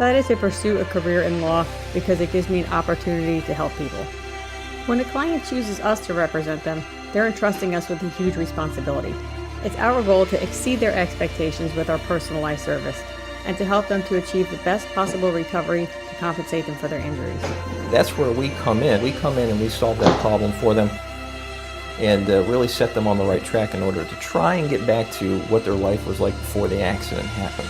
decided to pursue a career in law because it gives me an opportunity to help people. When a client chooses us to represent them, they're entrusting us with a huge responsibility. It's our goal to exceed their expectations with our personalized service and to help them to achieve the best possible recovery to compensate them for their injuries. That's where we come in. We come in and we solve that problem for them and really set them on the right track in order to try and get back to what their life was like before the accident happened.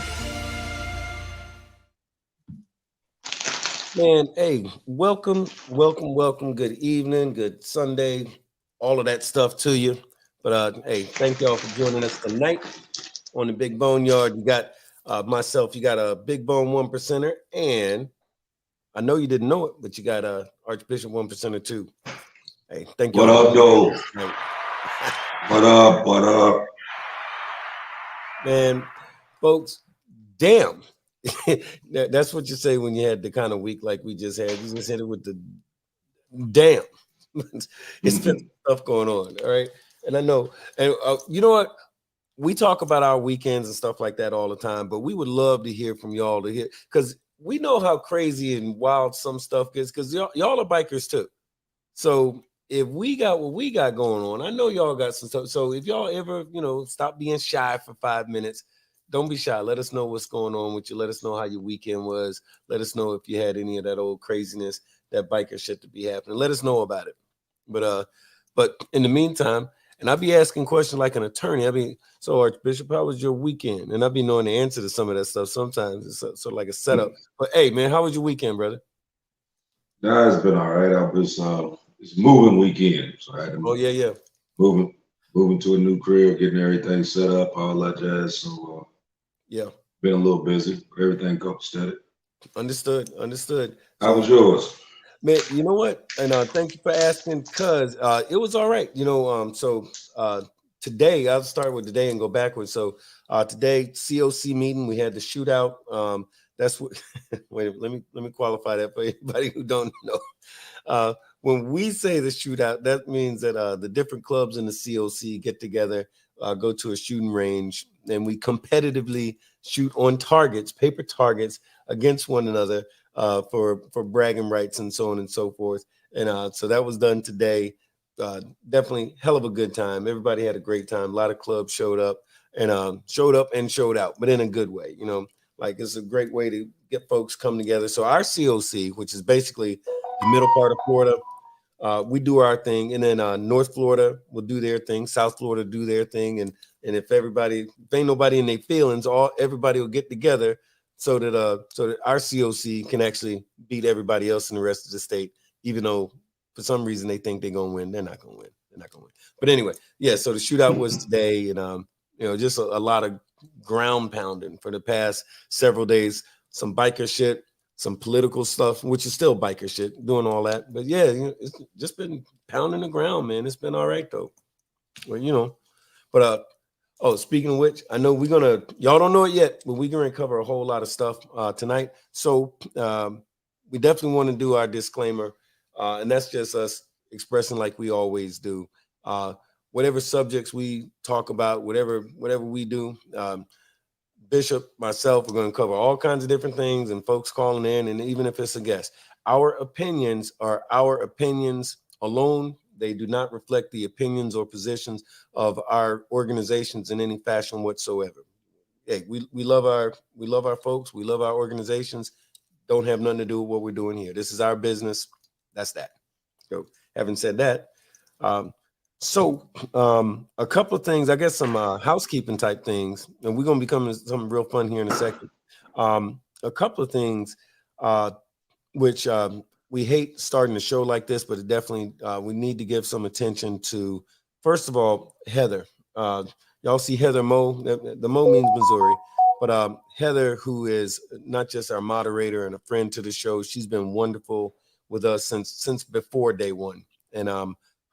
Man, hey, welcome. Good evening, good Sunday, all of that stuff to you. But hey, thank y'all for joining us tonight on the Big BoneYard. You got myself, you got a Big Bone 1%er, and I know you didn't know it, but you got a Archbishop 1%er too. Hey, thank you. What up, though? What up? Man, folks, damn. That's what you say when you had the kind of week like we just had. You just hit it with the damn. It's been stuff going on, all right? And I know, and you know what? We talk about our weekends and stuff like that all the time, but we would love to hear from y'all to hear, because we know how crazy and wild some stuff gets, because y'all are bikers too. So if we got what we got going on, I know y'all got some stuff. So if y'all ever, stop being shy for 5 minutes, don't be shy. Let us know what's going on with you. Let us know how your weekend was. Let us know if you had any of that old craziness, that biker shit to be happening. Let us know about it. But in the meantime, and I'll be asking questions like an attorney. So Archbishop, how was your weekend? And I'll be knowing the answer to some of that stuff. Sometimes it's sort of like a setup. But hey, man, how was your weekend, brother? Nah, it's been all right. I was it's moving weekend, so I had to moving to a new crib, getting everything set up, all that jazz. So been a little busy. Everything copacetic. Understood. How was yours? Man, you know what? And thank you for asking, because it was all right. Today, I'll start with today and go backwards. So today, COC meeting, we had the shootout. That's what. Wait, let me qualify that for anybody who don't know. When we say the shootout, that means that the different clubs in the COC get together, go to a shooting range, and we competitively shoot on targets, paper targets, against one another for bragging rights and so on and so forth. And so that was done today. Definitely hell of a good time. Everybody had a great time. A lot of clubs showed up and showed out, but in a good way. Like it's a great way to get folks come together. So our COC, which is basically the middle part of Florida, we do our thing, and then North Florida will do their thing, South Florida do their thing, and if ain't nobody in their feelings, everybody will get together so that our COC can actually beat everybody else in the rest of the state, even though for some reason they think they're gonna win. They're not gonna win. But anyway, so the shootout was today, and just a lot of ground pounding for the past several days. Some biker shit, some political stuff, which is still biker shit, doing all that. But it's just been pounding the ground, man. It's been all right though. Well, but speaking of which, I know y'all don't know it yet, but we're gonna cover a whole lot of stuff tonight. So we definitely want to do our disclaimer, and that's just us expressing like we always do. Whatever subjects we talk about, whatever we do, Bishop, myself, we're going to cover all kinds of different things, and folks calling in, and even if it's a guest, our opinions are our opinions alone. They do not reflect the opinions or positions of our organizations in any fashion whatsoever. Hey, we love our folks. We love our organizations. Don't have nothing to do with what we're doing here. This is our business. That's that. So having said that, a couple of things, I guess some housekeeping type things, and we're going to be coming to something real fun here in a second. A couple of things which we hate starting a show like this, but it definitely we need to give some attention to. First of all, Heather. Y'all see Heather Mo. The Mo means Missouri, but Heather, who is not just our moderator and a friend to the show, she's been wonderful with us since before day one. And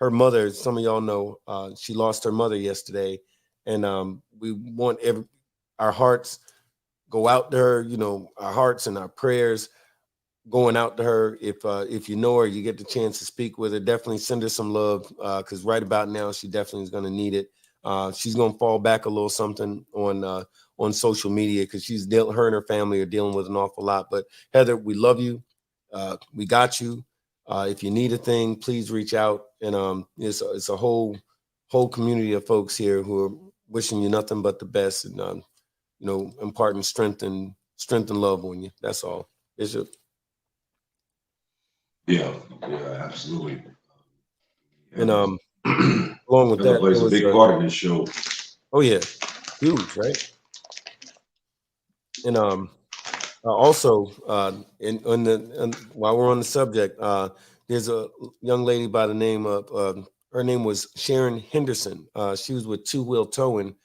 her mother, some of y'all know, she lost her mother yesterday, and we want our hearts go out to her. Our hearts and our prayers going out to her. If you know her, you get the chance to speak with her, definitely send her some love, because right about now she definitely is going to need it. She's gonna fall back a little something on social media because her and her family are dealing with an awful lot. But Heather, we love you. We got you. If you need a thing, please reach out. And it's a whole community of folks here who are wishing you nothing but the best, and imparting strength and love on you. That's all. Bishop. Yeah, absolutely. And along with that, plays a big part of this show. Oh yeah, huge, right? And also, while we're on the subject, there's a young lady by the name of her name was Sharon Henderson. She was with Two Wheel Towing.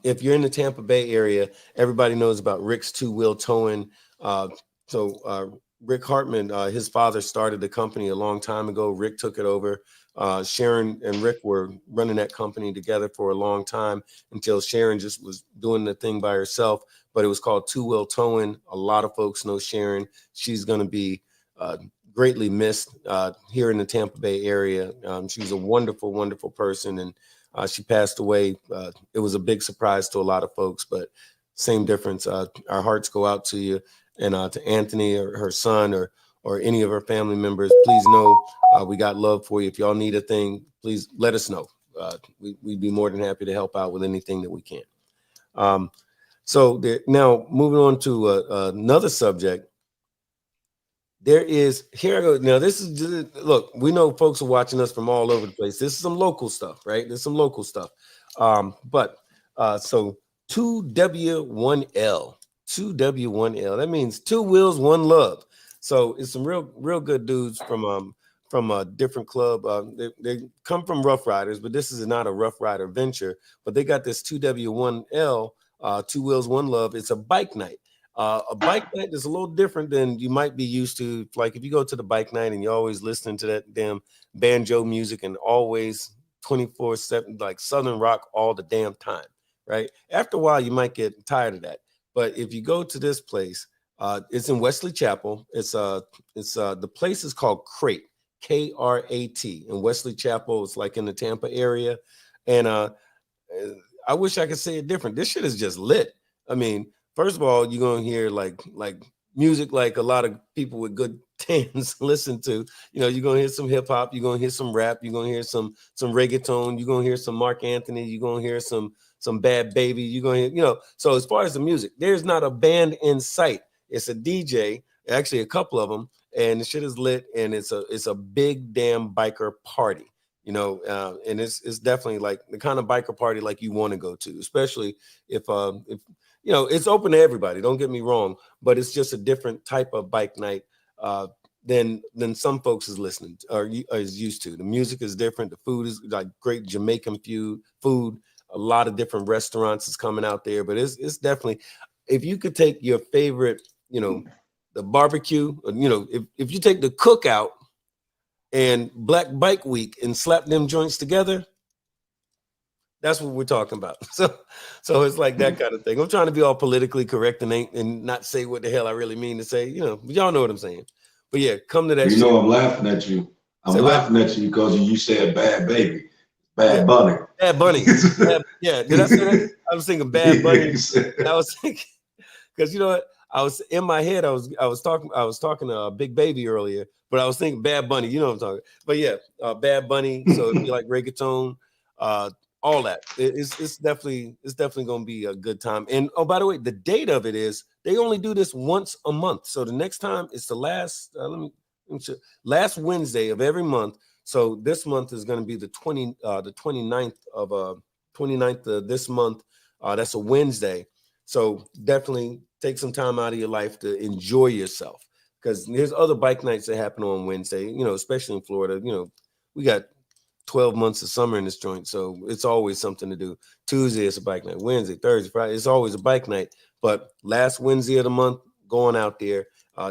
If you're in the Tampa Bay area, everybody knows about Rick's Two Wheel Towing. So Rick Hartman, his father started the company a long time ago. Rick took it over. Sharon and Rick were running that company together for a long time until Sharon just was doing the thing by herself. But it was called Two Wheel Towing. A lot of folks know Sharon. She's going to be greatly missed here in the Tampa Bay area. She was a wonderful, wonderful person, and she passed away. It was a big surprise to a lot of folks, but same difference. Our hearts go out to you, and to Anthony or her son or any of her family members. Please know we got love for you. If y'all need a thing, please let us know. We'd be more than happy to help out with anything that we can. Now moving on to another subject. Here I go. Now this is just, look, we know folks are watching us from all over the place. This is some local stuff, right? There's some local stuff. So 2W1L, 2W1L, that means two wheels, one love. So it's some real good dudes from a different club. They come from Rough Riders, but this is not a Rough Rider venture. But they got this 2W1L, two wheels, one love. It's a bike night. A bike night is a little different than you might be used to. Like if you go to the bike night and you're always listening to that damn banjo music and always 24/7, like Southern rock all the damn time, right? After a while, you might get tired of that. But if you go to this place, it's in Wesley Chapel. The place is called Crate, K-R-A-T, in Wesley Chapel. It's like in the Tampa area. And I wish I could say it different. This shit is just lit. I mean, first of all, you're gonna hear like music like a lot of people with good tans listen to. You're gonna hear some hip hop, you're gonna hear some rap, you're gonna hear some reggaeton, you're gonna hear some Mark Anthony, you're gonna hear some Bad Baby, you're gonna hear, so as far as the music, there's not a band in sight. It's a DJ, actually a couple of them, and the shit is lit, and it's a big damn biker party. And it's definitely like the kind of biker party like you want to go to, especially if it's open to everybody. Don't get me wrong, but it's just a different type of bike night than some folks is listening to, or is used to. The music is different. The food is like great Jamaican food. A lot of different restaurants is coming out there, but it's definitely, if you could take your favorite, the barbecue, if you take the cookout and Black Bike Week and slap them joints together, that's what we're talking about. So it's like that kind of thing. I'm trying to be all politically correct and not say what the hell I really mean to say, but y'all know what I'm saying. But yeah, come to that. I'm laughing at you. I'm laughing at you because you said Bad Baby, Bad Bunny. Bad Bunny. Yeah, did I say that? I was thinking Bad Bunny. I was thinking, because you know what? I was in my head. I was talking to Big Baby earlier, but I was thinking Bad Bunny. You know what I'm talking. But yeah, Bad Bunny. So if you like reggaeton, all that, it's definitely going to be a good time. And oh, by the way, the date of it is they only do this once a month. So the next time it's the last last Wednesday of every month. So this month is going to be the 29th of this month. That's a Wednesday. So definitely take some time out of your life to enjoy yourself, because there's other bike nights that happen on Wednesday, especially in Florida. We got 12 months of summer in this joint, so it's always something to do. Tuesday it's a bike night, Wednesday, Thursday, Friday, it's always a bike night. But last Wednesday of the month, going out there,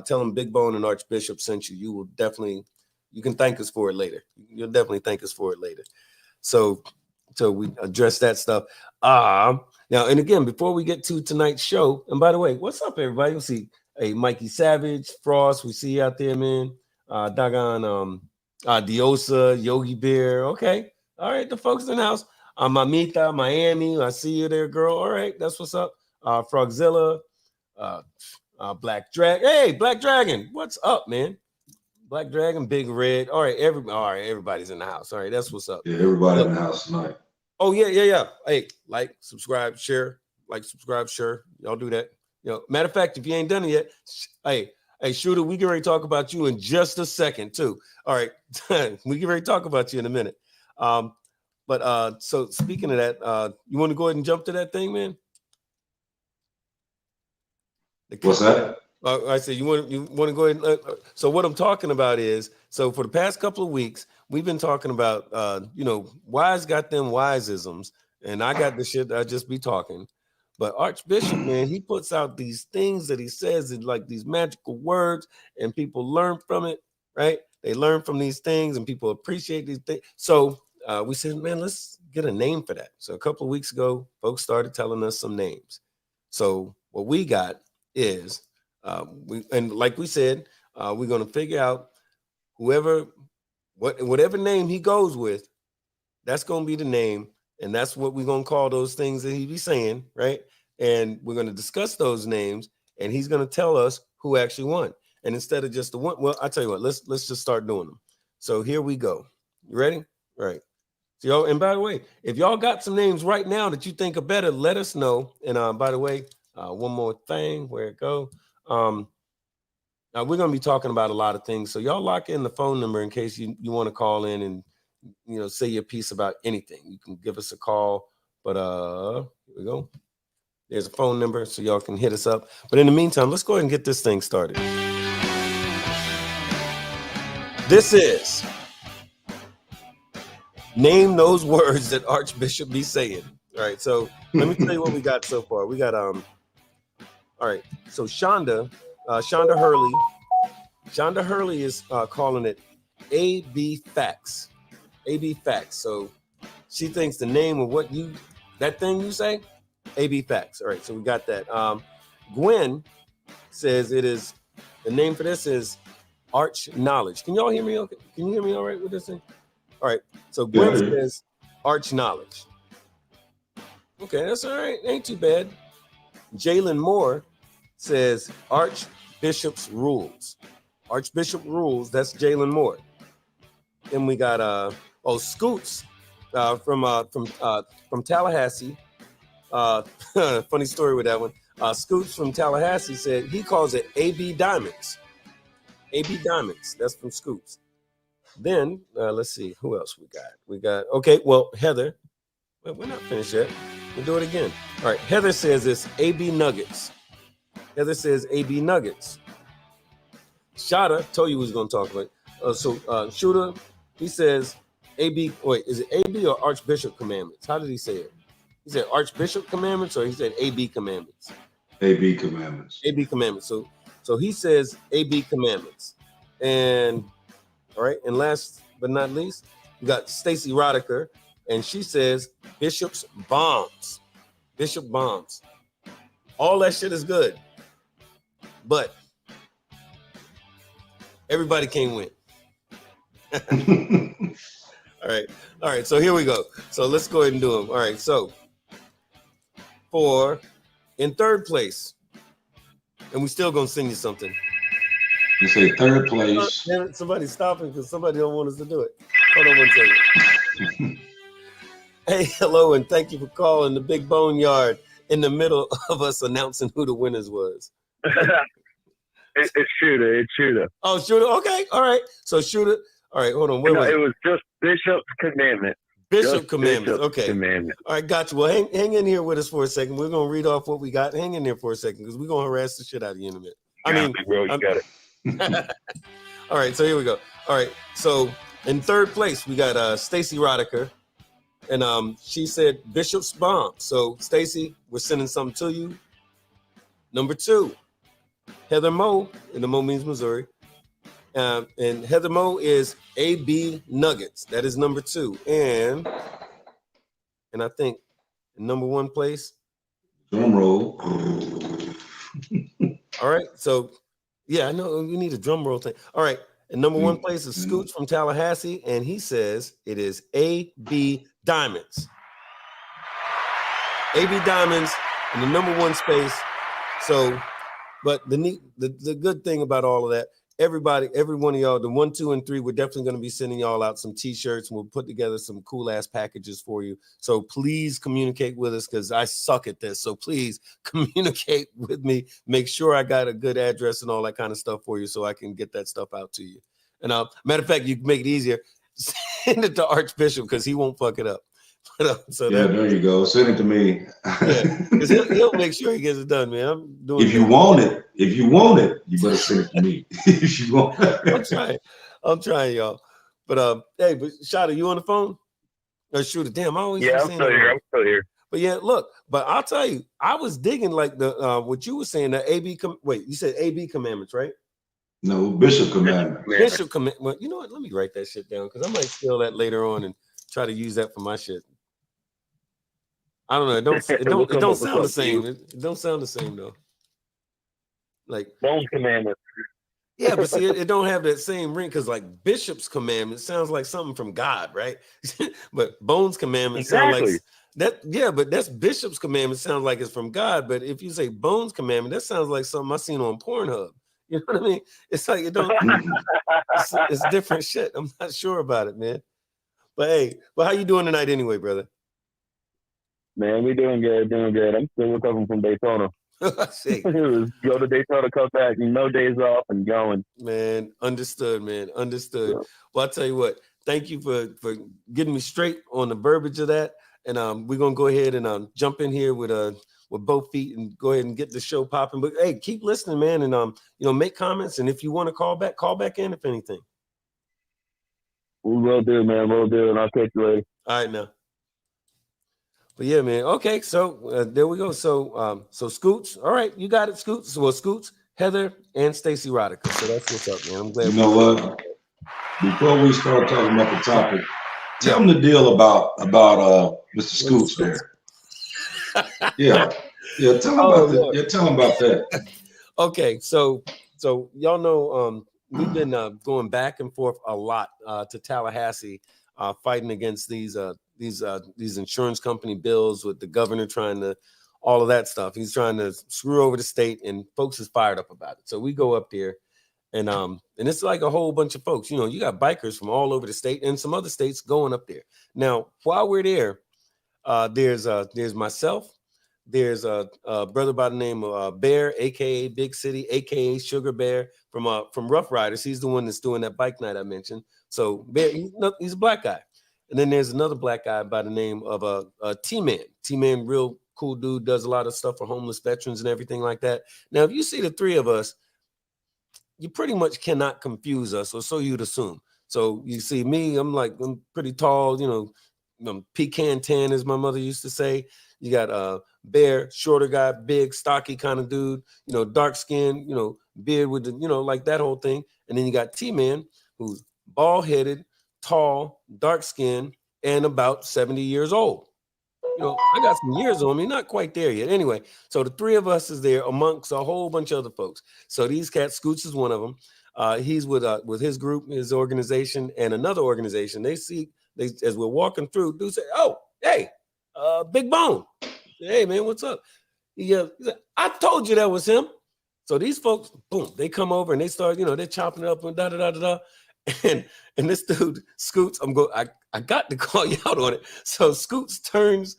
tell them Big Bone and Archbishop sent you. You can thank us for it later. You'll definitely thank us for it later. So we address that stuff. Now, and again, before we get to tonight's show, and by the way, what's up, everybody? We'll see, hey, Mikey Savage, Frost, we see you out there, man. Diosa, Yogi Bear. Okay. All right. The folks in the house. Mamita, Miami. I see you there, girl. All right, that's what's up. Frogzilla, Black Dragon. Hey, Black Dragon, what's up, man? Black Dragon, Big Red. All right, everybody's in the house. All right, that's what's up. Yeah, everybody in the house tonight. Oh, yeah. Hey, like, subscribe, share. Like, subscribe, share. Y'all do that. Matter of fact, if you ain't done it yet, hey, Shooter, we can ready to talk about you in just a second, too. All right, we can ready to talk about you in a minute. But so speaking of that, you want to go ahead and jump to that thing, man? What's that? I said you want to go ahead. So what I'm talking about is, so for the past couple of weeks, we've been talking about, wise got them wiseisms, and I got the shit that I just be talking. But Archbishop, man, he puts out these things that he says in like these magical words, and people learn from it, right? They learn from these things, and people appreciate these things. So we said, man, let's get a name for that. So a couple of weeks ago, folks started telling us some names. So what we got is, like we said, we're going to figure out whatever name he goes with, that's going to be the name. And that's what we're going to call those things that he be saying, right? And we're going to discuss those names, and he's going to tell us who actually won. And instead of just the one, well, I'll tell you what, let's just start doing them. So here we go. You ready? All right. So y'all, and by the way, if y'all got some names right now that you think are better, let us know. And by the way, one more thing, where it go? Now we're going to be talking about a lot of things. So y'all lock in the phone number in case you want to call in and, say your piece about anything. You can give us a call, but here we go. There's a phone number so y'all can hit us up. But in the meantime, let's go ahead and get this thing started. This is Name Those Words That Archbishop Be Saying. All right, so let me tell you what we got so far. We got, all right, so Shonda Hurley is calling it AB Facts. AB Facts. So she thinks the name of that thing you say, AB Facts. All right, so we got that. Gwen says the name for this is Arch Knowledge. Can y'all hear me okay? Can you hear me all right with this thing? All right, so Gwen says Arch Knowledge. Okay, that's all right. Ain't too bad. Jalen Moore says Archbishop's Rules. Archbishop Rules, that's Jalen Moore. Then we got Scoots from Tallahassee. Funny story with that one. Scoots from Tallahassee said he calls it AB Diamonds. AB Diamonds, that's from Scoots. Then let's see who else we got. Heather. Well, we're not finished yet. We'll do it again. All right, Heather says it's AB Nuggets. Heather says AB Nuggets. Shada told you we was going to talk about. Shooter, he says AB. Wait, is it AB or Archbishop Commandments? How did he say it? He said Archbishop Commandments, or he said AB Commandments? AB Commandments. AB Commandments. So he says AB Commandments. And all right, and last but not least, we got Stacy Rodiker, and she says Bishop's Bombs. Bishop Bombs. All that shit is good, but everybody can't win. All right. So here we go. So let's go ahead and do them. All right. So in third place, and we still gonna sing you something. You say third place. Somebody stopping because somebody don't want us to do it. Hold on one second. Hey, hello, and thank you for calling the Big BoneYard in the middle of us announcing who the winners was. It's Shooter. Oh, Shooter. Okay. All right. So Shooter. All right. Hold on. It was just Bishop's Commandment. Bishop Commandments. Okay. Commandment. All right. Got you. Well, hang in here with us for a second. We're going to read off what we got. Hang in there for a second because we're going to harass the shit out of you in a minute. Bro, you got it. All right. So here we go. All right. So in third place, we got Stacy Rodiker. And she said Bishop's Bomb. So Stacy, we're sending something to you. Number 2, Heather Moe, and the Moe means Missouri. And Heather Moe is AB Nuggets. That is number 2. And I think in number 1 place. Drum roll. All right. So yeah, I know we need a drum roll thing. All right. And number 1 place is Scoots from Tallahassee, and he says it is AB Diamonds. AB Diamonds in the #1 space. So, but the good thing about all of that, everybody, every one of y'all, the 1, 2, and 3, we're definitely going to be sending y'all out some t-shirts, and we'll put together some cool ass packages for you. So please communicate with us, because I suck at this. So please communicate with me. Make sure I got a good address and all that kind of stuff for you, so I can get that stuff out to you. And matter of fact, you can make it easier. Send it to Archbishop, because he won't fuck it up. So yeah, there you go. Send it to me. Yeah, because he'll make sure he gets it done, man. I'm doing. If you want it, you better send it to me. If you want it. I'm trying, y'all. But hey, but Shada, you on the phone? Or Shooter? Damn, I always I'm still here. But yeah, look, but I'll tell you, I was digging like the what you were saying, the wait, you said AB commandments, right? No, Bishop commandment. Bishop commandment. Well, you know what? Let me write that shit down, because I might steal that later on and try to use that for my shit. I don't know. It don't sound the same. It don't sound the same though. Like Bones commandment. Yeah, but see, it don't have that same ring, because like Bishop's commandment sounds like something from God, right? But Bones commandment sound like that. Yeah, but that's Bishop's commandment sounds like it's from God. But if you say Bones commandment, that sounds like something I seen on Pornhub. You know what I mean? It's like it don't. It's different shit. I'm not sure about it, man. But hey, how you doing tonight anyway, brother? Man, we doing good. I'm still recovering from Daytona. Go to Daytona, come back, no days off, and going. Man, understood, man. Understood. Yeah. Well, I'll tell you what, thank you for getting me straight on the verbiage of that. And we're gonna go ahead and jump in here with both feet and go ahead and get the show popping. But hey, keep listening, man, and make comments. And if you want to call back in, if anything. We will do, man. We'll do, and I'll catch you later. All right, now. But yeah, man. Okay, so there we go. So Scoots, all right, you got it, Scoots. Well, Scoots, Heather, and Stacy Rodica. So that's what's up, man. I'm glad. You know what? Before we start talking about the topic, tell them the deal about Mr. Scoots there. Yeah. Tell them about that. Okay, so y'all know we've been going back and forth a lot to Tallahassee, fighting against these insurance company bills, with the governor trying to, all of that stuff. He's trying to screw over the state, and folks is fired up about it. So we go up there, and it's like a whole bunch of folks. You got bikers from all over the state and some other states going up there. Now, while we're there, there's myself. There's a brother by the name of Bear, aka Big City, aka Sugar Bear from Rough Riders. He's the one that's doing that bike night I mentioned. So Bear, he's a black guy. And then there's another black guy by the name of T-Man. T-Man, real cool dude, does a lot of stuff for homeless veterans and everything like that. Now, if you see the three of us, you pretty much cannot confuse us, or so you'd assume. So you see me, I'm pretty tall, I'm pecan tan, as my mother used to say. You got Bear, shorter guy, big, stocky kind of dude, dark skin, beard with the, like that whole thing. And then you got T-Man, who's bald-headed, tall, dark skin, and about 70 years old. I got some years on me, not quite there yet. Anyway, so the three of us is there amongst a whole bunch of other folks. So these cats, Scoots is one of them. He's with his group, his organization, and another organization. They as we're walking through, do say, "Oh, hey, Big Bone. Hey, man, what's up?" He said, "I told you that was him." So these folks, boom, they come over and they start, they're chopping it up and da-da-da-da-da. And this dude, Scoots, I got to call you out on it. So Scoots turns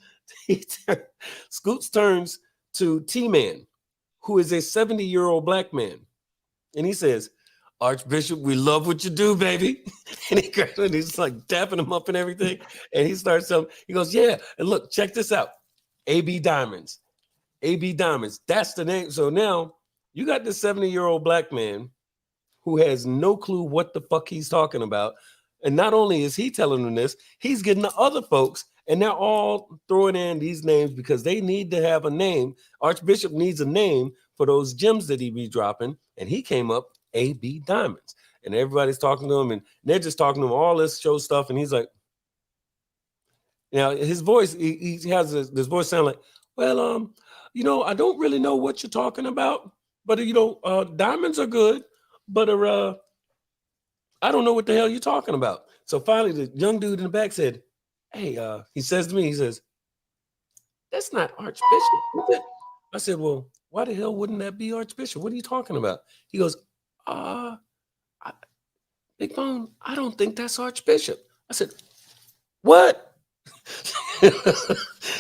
to T-Man, who is a 70-year-old black man. And he says, "Archbishop, we love what you do, baby." And he's like dapping him up and everything. And he starts he goes, "Yeah, and look, check this out. AB Diamonds. AB Diamonds. That's the name." So now you got this 70-year-old black man who has no clue what the fuck he's talking about. And not only is he telling them this, he's getting the other folks, and they're all throwing in these names because they need to have a name. Archbishop needs a name for those gems that he be dropping, and he came up AB Diamonds. And everybody's talking to him, and they're just talking to him all this show stuff, and he's like, now his voice, he has this voice sound like, "Well, I don't really know what you're talking about, but diamonds are good. But I don't know what the hell you're talking about." So finally, the young dude in the back said, "Hey," he says to me, he says, that's not Archbishop. I said, well, why the hell wouldn't that be Archbishop? What are you talking about? He goes, Big Bone, I don't think that's Archbishop. I said, what?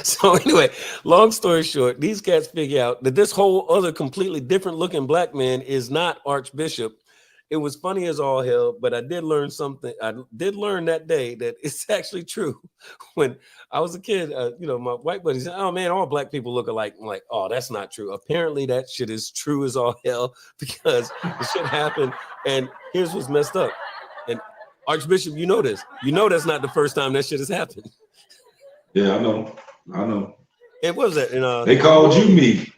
So anyway, long story short, these cats figure out that this whole other completely different looking black man is not Archbishop. It was funny as all hell, but I did learn something. I did learn that day that it's actually true. When I was a kid, my white buddy said, oh man, all black people look alike. I'm like, oh, that's not true. Apparently that shit is true as all hell, because the shit happened. And here's what's messed up. And Archbishop, you know this. You know that's not the first time that shit has happened. Yeah, I know. It was that. They called you me.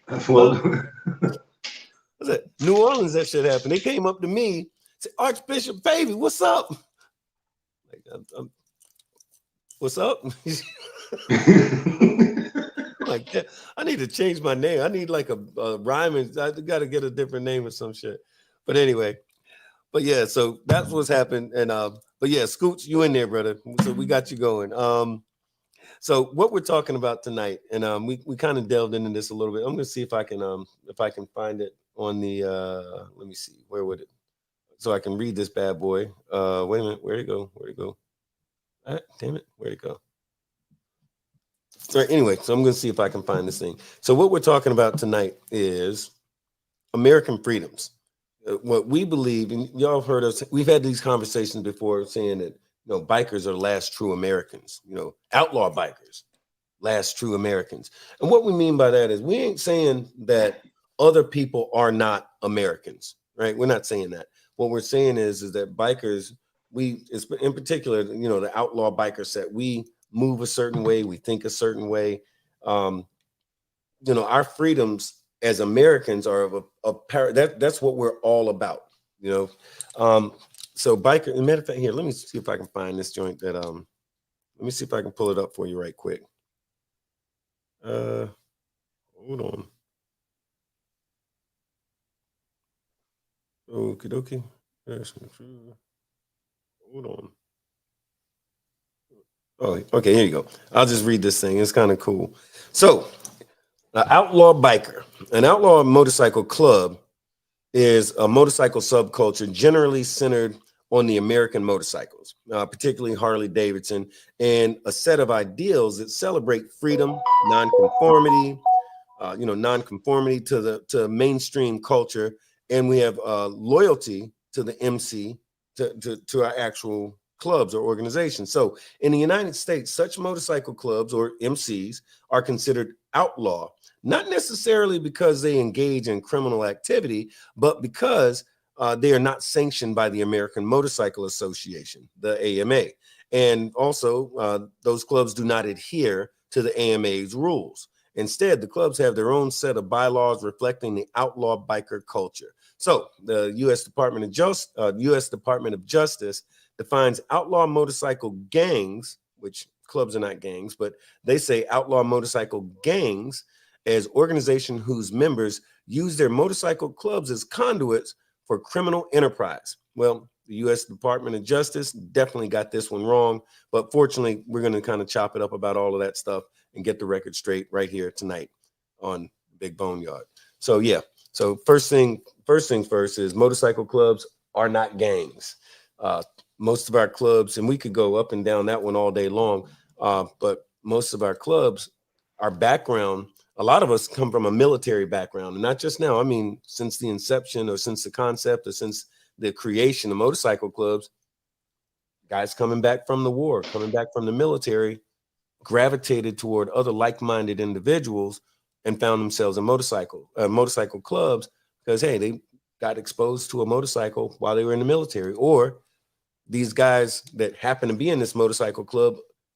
Was it New Orleans? That shit happened. They came up to me, said, Archbishop, baby, what's up? Like, what's up? Like, yeah, I need to change my name. I need like a rhyme, and I got to get a different name or some shit. But anyway, yeah, so that's what's happened. And but yeah, Scoots, you in there, brother? So we got you going. So what we're talking about tonight, and we kind of delved into this a little bit. I'm gonna see if I can find it on the let me see, where would it, so I can read this bad boy. Wait a minute, where'd it go? Damn it, where'd it go? All right, anyway, so I'm gonna see if I can find this thing. So what we're talking about tonight is American freedoms. What we believe, and y'all have heard us, we've had these conversations before, saying that bikers are the last true Americans, outlaw bikers, last true Americans. And what we mean by that is we ain't saying that other people are not Americans, right? We're not saying that. What we're saying is that bikers, in particular, the outlaw biker set, we move a certain way, we think a certain way. Our freedoms as Americans are that's what we're all about, So biker, as a matter of fact, here, let me see if I can find this joint that let me see if I can pull it up for you right quick. Hold on. Okie dokie. Hold on. Oh, okay, here you go. I'll just read this thing. It's kind of cool. So, an outlaw biker, an outlaw motorcycle club is a motorcycle subculture generally centered on the American motorcycles, particularly Harley-Davidson, and a set of ideals that celebrate freedom, nonconformity, nonconformity to mainstream culture, and we have loyalty to the MC, to our actual clubs or organizations. So in the United States, such motorcycle clubs or MCs are considered outlaw, not necessarily because they engage in criminal activity, but because they are not sanctioned by the American Motorcycle Association, the AMA. And also, those clubs do not adhere to the AMA's rules. Instead, the clubs have their own set of bylaws reflecting the outlaw biker culture. So the US Department of Justice defines outlaw motorcycle gangs, which clubs are not gangs, but they say outlaw motorcycle gangs as organizations whose members use their motorcycle clubs as conduits for criminal enterprise. Well, the US Department of Justice definitely got this one wrong, but fortunately, we're going to kind of chop it up about all of that stuff and get the record straight right here tonight on Big BoneYard. So yeah, so first things first is motorcycle clubs are not gangs. Most of our clubs, and we could go up and down that one all day long, but most of our clubs, our background, a lot of us come from a military background, and not just now. I mean, since the inception or since the concept or since the creation of motorcycle clubs, guys coming back from the war, coming back from the military, gravitated toward other like-minded individuals and found themselves in motorcycle clubs because, hey, they got exposed to a motorcycle while they were in the military, or these guys that happen to be in this motorcycle club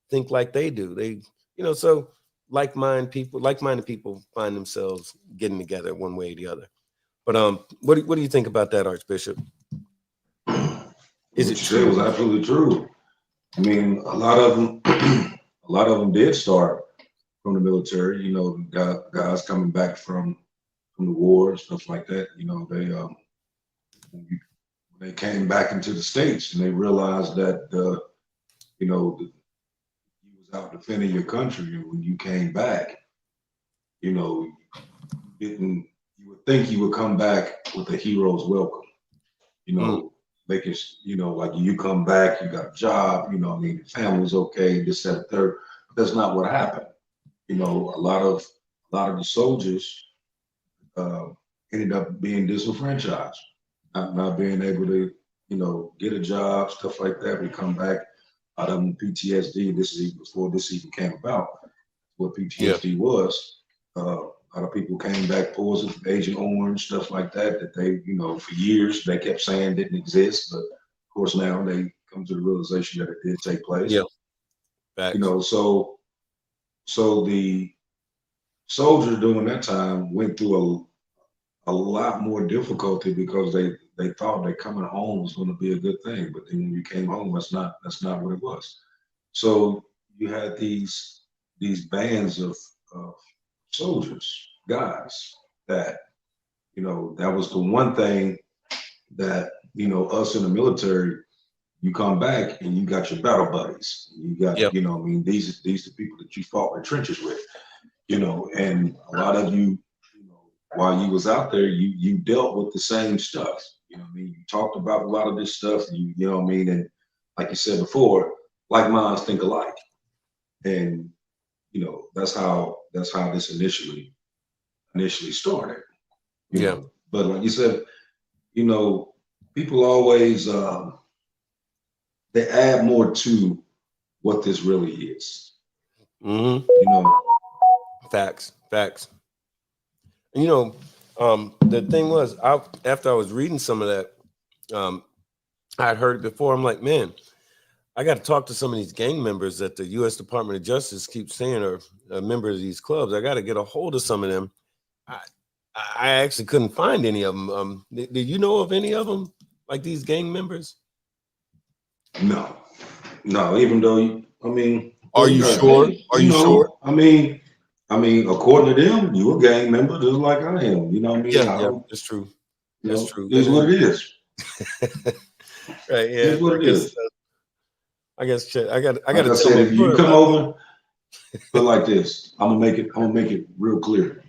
think like they do. They, so like-minded people find themselves getting together one way or the other. But what do you think about that, Archbishop? Is it true? It was absolutely true. I mean, a lot of them did start from the military. Guys coming back from the war and stuff like that. They came back into the States and they realized that you was out defending your country, and when you came back, you know, you would think you would come back with a hero's welcome, you know, making, you know, like you come back, you got a job, you know, I mean, the family's okay, this, that, and third. But that's not what happened. You know, a lot of the soldiers ended up being disenfranchised, not being able to, you know, get a job, stuff like that. We come back out of PTSD. This is even before this even came about. What PTSD was. A lot of people came back, poison, Agent Orange, stuff like that, that they, you know, for years they kept saying didn't exist, but of course now they come to the realization that it did take place. Yeah. Facts. You know, so the soldiers during that time went through a lot more difficulty because they thought that coming home was going to be a good thing, but then when you came home, that's not what it was. So you had these bands of soldiers, guys, that, you know, that was the one thing that, you know, us in the military, you come back and you got your battle buddies. You got, you know, I mean, these are the people that you fought in the trenches with, you know, and a lot of you, while you was out there, you dealt with the same stuff. You know what I mean? You talked about a lot of this stuff, you know what I mean? And like you said before, like minds think alike. And, you know, that's how this initially started. You know? But like you said, you know, people always they add more to what this really is. You know. Facts. And, you know, the thing was, after I was reading some of that, I had heard it before. I'm like, man, I got to talk to some of these gang members that the US Department of Justice keeps saying are members of these clubs. I got to get a hold of some of them. I actually couldn't find any of them. Did you know of any of them, like these gang members? No, even though, I mean. Are you sure? Are you sure? I mean, according to them, you a gang member just like I am. You know what I mean? Yeah, that's true. That's true. It is what it is. Right. Yeah. It is what it is. I guess I got like to say, if you come over, put like this, I'm gonna make it real clear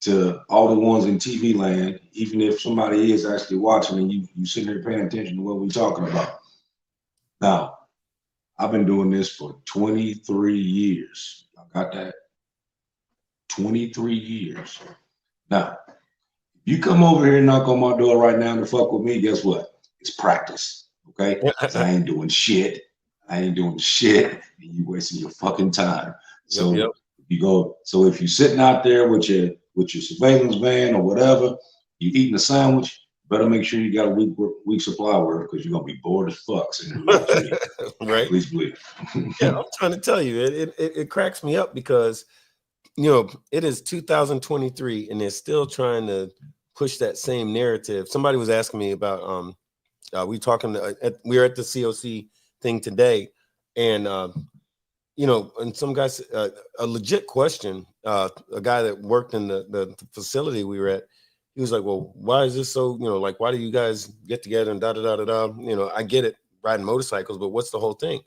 to all the ones in TV land, even if somebody is actually watching and you sitting there paying attention to what we're talking about. Now, I've been doing this for 23 years. I got that. 23 years. Now, if you come over here and knock on my door right now to fuck with me, guess what? It's practice. Okay? I ain't doing shit. And you wasting your fucking time. So you go. So if you're sitting out there with your surveillance van or whatever, you eating a sandwich, better make sure you got a week supply worth, because you're gonna be bored as fuck. Right? Please believe. Yeah, I'm trying to tell you, it cracks me up because, you know, it is 2023 and they're still trying to push that same narrative. Somebody was asking me about we were at the COC thing today, and you know, and some guys, a legit question, a guy that worked in the facility we were at, he was like, well, why is this so, you know, like, why do you guys get together and da-da-da-da-da? You know, I get it, riding motorcycles, but what's the whole thing?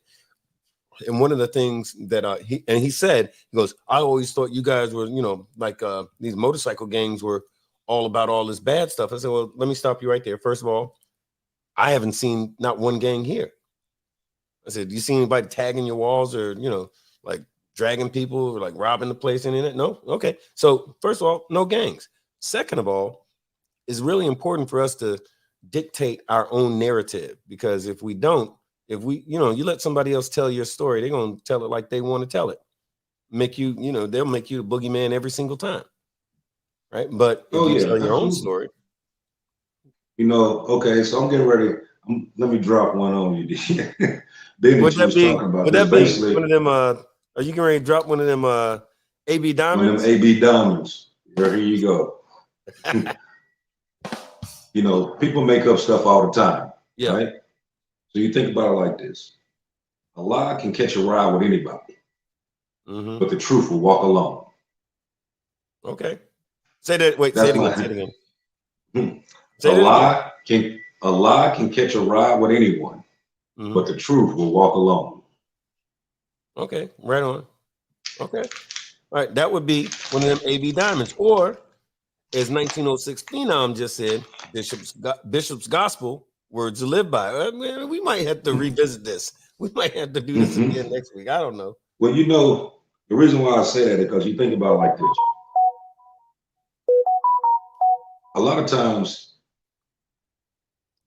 And one of the things that he said, he goes, I always thought you guys were, you know, like these motorcycle gangs were all about all this bad stuff. I said, well, let me stop you right there. First of all, I haven't seen not one gang here. I said, do you see anybody tagging your walls or, you know, like dragging people or like robbing the place in it? No? Okay. So first of all, no gangs. Second of all, it's really important for us to dictate our own narrative, because if we don't, you know, you let somebody else tell your story, they're going to tell it like they want to tell it. Make you, you know, they'll make you the boogeyman every single time. Right. But if you tell your own story. You know, okay, so I'm getting ready. Let me drop one on you. Would that be one of them? Are you getting ready to drop one of them AB diamonds? One of them AB diamonds. Here you go. You know, people make up stuff all the time. Yeah. Right? So you think about it like this: a lie can catch a ride with anybody, but the truth will walk alone. Okay. Say that. Wait. Say it again. A lie can catch a ride with anyone, but the truth will walk alone. Okay, right on. Okay. All right, that would be one of them AV diamonds. Or, as 1906 Phenom just said, Bishop's Gospel, words to live by. We might have to revisit this. We might have to do this again next week. I don't know. Well, you know, the reason why I say that is because you think about it like this. A lot of times,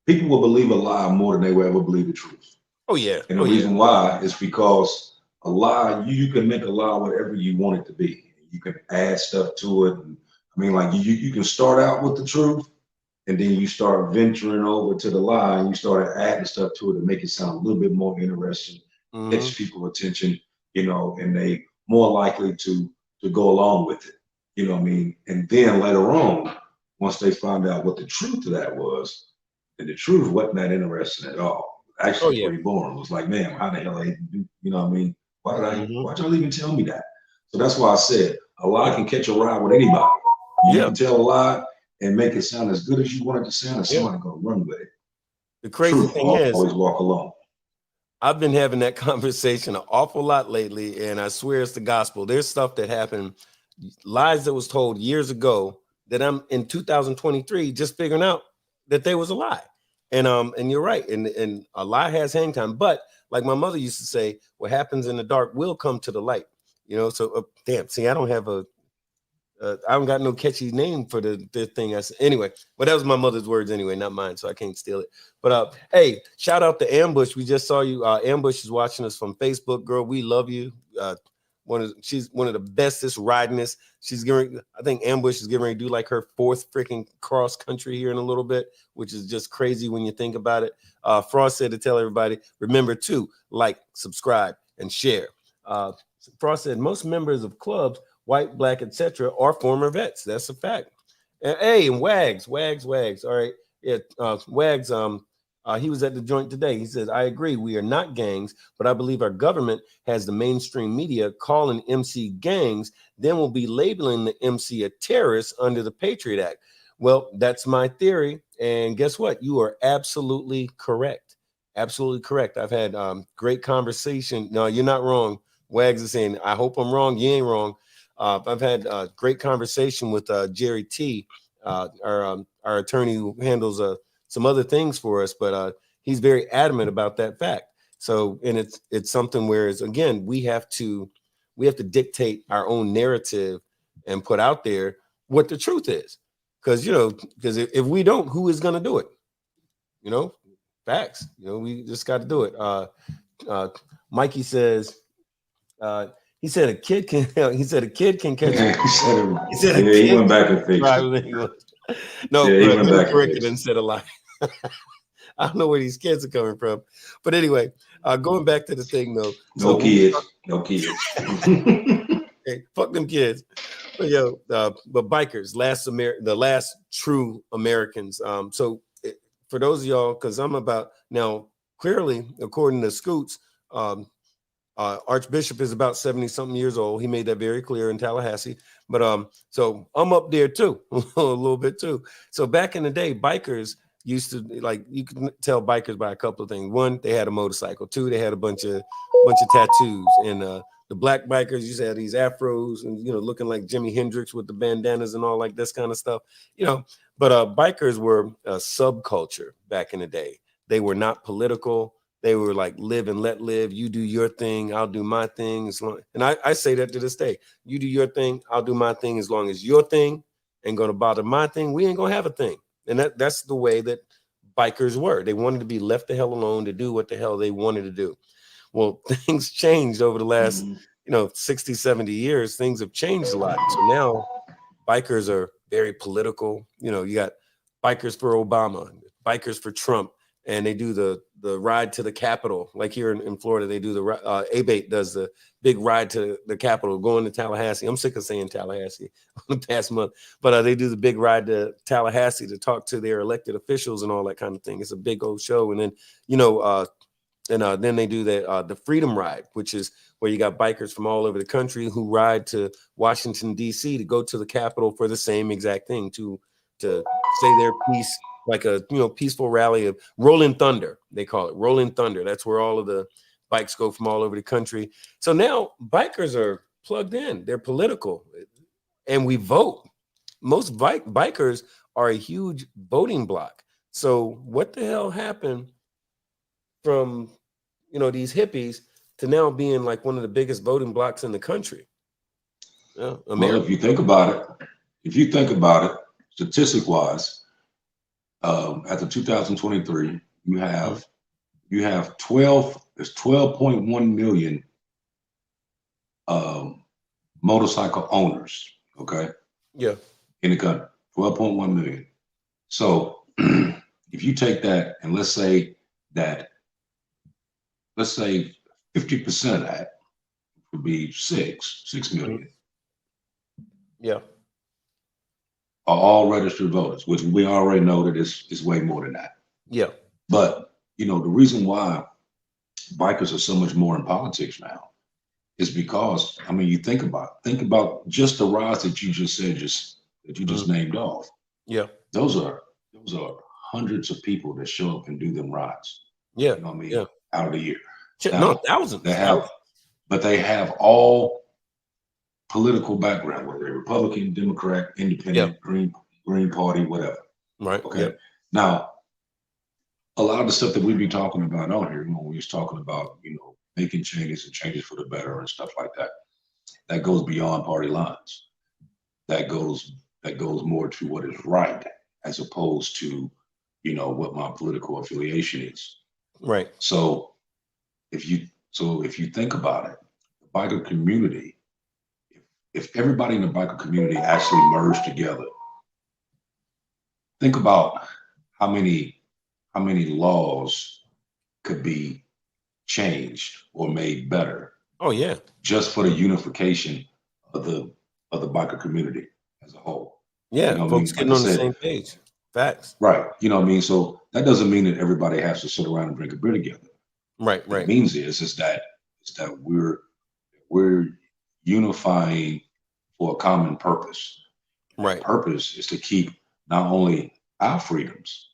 people will believe a lie more than they will ever believe the truth. Oh, yeah. And the reason why is because a lie, you can make a lie whatever you want it to be. You can add stuff to it. And, I mean, like you can start out with the truth, and then you start venturing over to the lie, and you start adding stuff to it to make it sound a little bit more interesting, gets people attention, you know, and they more likely to go along with it. You know what I mean? And then later on, once they found out what the truth of that was, and the truth wasn't that interesting at all. Actually, pretty boring. It was like, man, how the hell I do? You know what I mean? Why'd y'all even tell me that? So that's why I said a lie can catch a ride with anybody. You can tell a lie and make it sound as good as you want it to sound, and somebody gonna run with it. The crazy thing is, always walk alone. I've been having that conversation an awful lot lately, and I swear it's the gospel. There's stuff that happened, lies that was told years ago, that I'm in 2023 just figuring out that there was a lie. And you're right, and a lie has hang time. But like my mother used to say, what happens in the dark will come to the light. You know, so damn. See, I don't have I don't got no catchy name for the thing. Anyway, but that was my mother's words anyway, not mine, so I can't steal it. But hey, shout out to Ambush. We just saw you. Ambush is watching us from Facebook, girl. We love you. She's one of the bestest ridingest. I think Ambush is getting ready to do like her 4th freaking cross country here in a little bit, which is just crazy when you think about it. Frost said to tell everybody, remember to like, subscribe, and share. Frost said most members of clubs, white, black, etc., are former vets. That's a fact. And Wags. All right. Yeah, Wags, he was at the joint today. He says, I agree, we are not gangs, but I believe our government has the mainstream media calling MC gangs, then we'll be labeling the MC a terrorist under the Patriot Act. Well, that's my theory. And guess what? You are absolutely correct. Absolutely correct. I've had great conversation. No, you're not wrong. Wags is saying, I hope I'm wrong. You ain't wrong. I've had a great conversation with Jerry T, our attorney who handles some other things for us, but he's very adamant about that fact. So, and it's something whereas again, we have to dictate our own narrative and put out there what the truth is. Because if we don't, who is going to do it? You know, facts. You know, we just got to do it. Mikey says, he said a kid can catch he said he went back and fixed it. No, he went back corrected and said a lie. I don't know where these kids are coming from. But anyway, going back to the thing though. No kids. Hey, fuck them kids. But but bikers, the last true Americans. So for those of y'all, because I'm about now, clearly, according to Scoots, Archbishop is about 70-something years old. He made that very clear in Tallahassee. But so I'm up there too, a little bit too. So back in the day, bikers used to, like, you can tell bikers by a couple of things. One, they had a motorcycle. Two, they had a bunch of tattoos. And the black bikers used to have these afros and, looking like Jimi Hendrix with the bandanas and all like this kind of stuff, But bikers were a subculture back in the day. They were not political. They were like live and let live. You do your thing, I'll do my thing. And I say that to this day. You do your thing, I'll do my thing. As long as your thing ain't going to bother my thing, we ain't going to have a thing. And that's the way that bikers were. They wanted to be left the hell alone to do what the hell they wanted to do. Well, things changed over the last, 60, 70 years. Things have changed a lot. So now bikers are very political. You got bikers for Obama, bikers for Trump. And they do the ride to the Capitol, like here in Florida. They do the ABATE does the big ride to the Capitol, going to Tallahassee. I'm sick of saying Tallahassee the past month, but they do the big ride to Tallahassee to talk to their elected officials and all that kind of thing. It's a big old show, and then then they do the Freedom Ride, which is where you got bikers from all over the country who ride to Washington D.C. to go to the Capitol for the same exact thing, to say their piece. Like a peaceful rally of Rolling Thunder, they call it Rolling Thunder. That's where all of the bikes go from all over the country. So now bikers are plugged in. They're political, and we vote. Most bikers are a huge voting bloc. So what the hell happened from, these hippies to now being like one of the biggest voting blocs in the country? Well, if you think about it, statistic-wise, after 2023, you have 12.1 million motorcycle owners. Okay. Yeah. In the country, 12.1 million. So if you take that and let's say 50% of that would be 6 million. Yeah. Are all registered voters, which we already know that is way more than that. Yeah. But the reason why bikers are so much more in politics now is because, you think about just the rides that you just said, that you just named off. Yeah. Those are hundreds of people that show up and do them rides. Yeah. Yeah. Out of the year. No, thousands. But they have all political background, whether they're Republican, Democrat, Independent, Green Party, whatever. Right. Okay. Yep. Now, a lot of the stuff that we be talking about out here, when we was talking about, making changes for the better and stuff like that, that goes beyond party lines. That goes more to what is right, as opposed to, what my political affiliation is. Right. So if you think about it, the biker community, if everybody in the biker community actually merged together, think about how many laws could be changed or made better. Oh yeah. Just for the unification of the biker community as a whole. Yeah, folks getting on the same page. Facts. Right. So that doesn't mean that everybody has to sit around and drink a beer together. Right. What it means is that we're unifying for a common purpose. Right. The purpose is to keep not only our freedoms,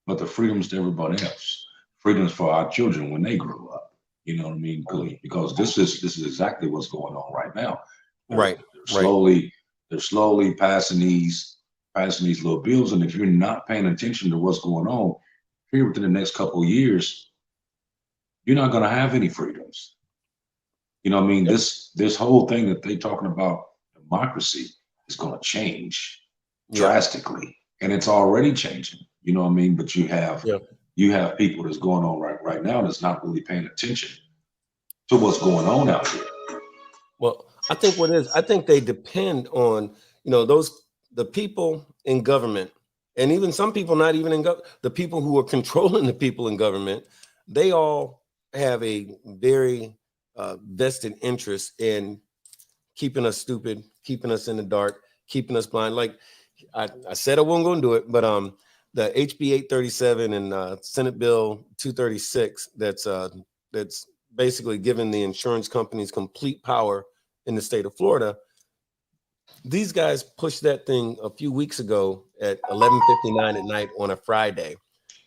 but the freedoms to everybody else. Freedoms for our children when they grow up. You know what I mean? Because this is exactly what's going on right now. Right. They're slowly passing these little bills, and if you're not paying attention to what's going on here within the next couple of years, you're not going to have any freedoms. You know what I mean? Yep. This whole thing that they're talking about, democracy, is going to change drastically, and it's already changing. You know what I mean? But you have people that's going on right now that's not really paying attention to what's going on out here. Well, I think they depend on, the people in government, and even some people not even in government, the people who are controlling the people in government, they all have a very vested interest in keeping us stupid, keeping us in the dark, keeping us blind. Like I said I wasn't going to do it, but the HB 837 and Senate Bill 236, that's basically giving the insurance companies complete power in the state of Florida. These guys pushed that thing a few weeks ago at 11:59 at night on a Friday,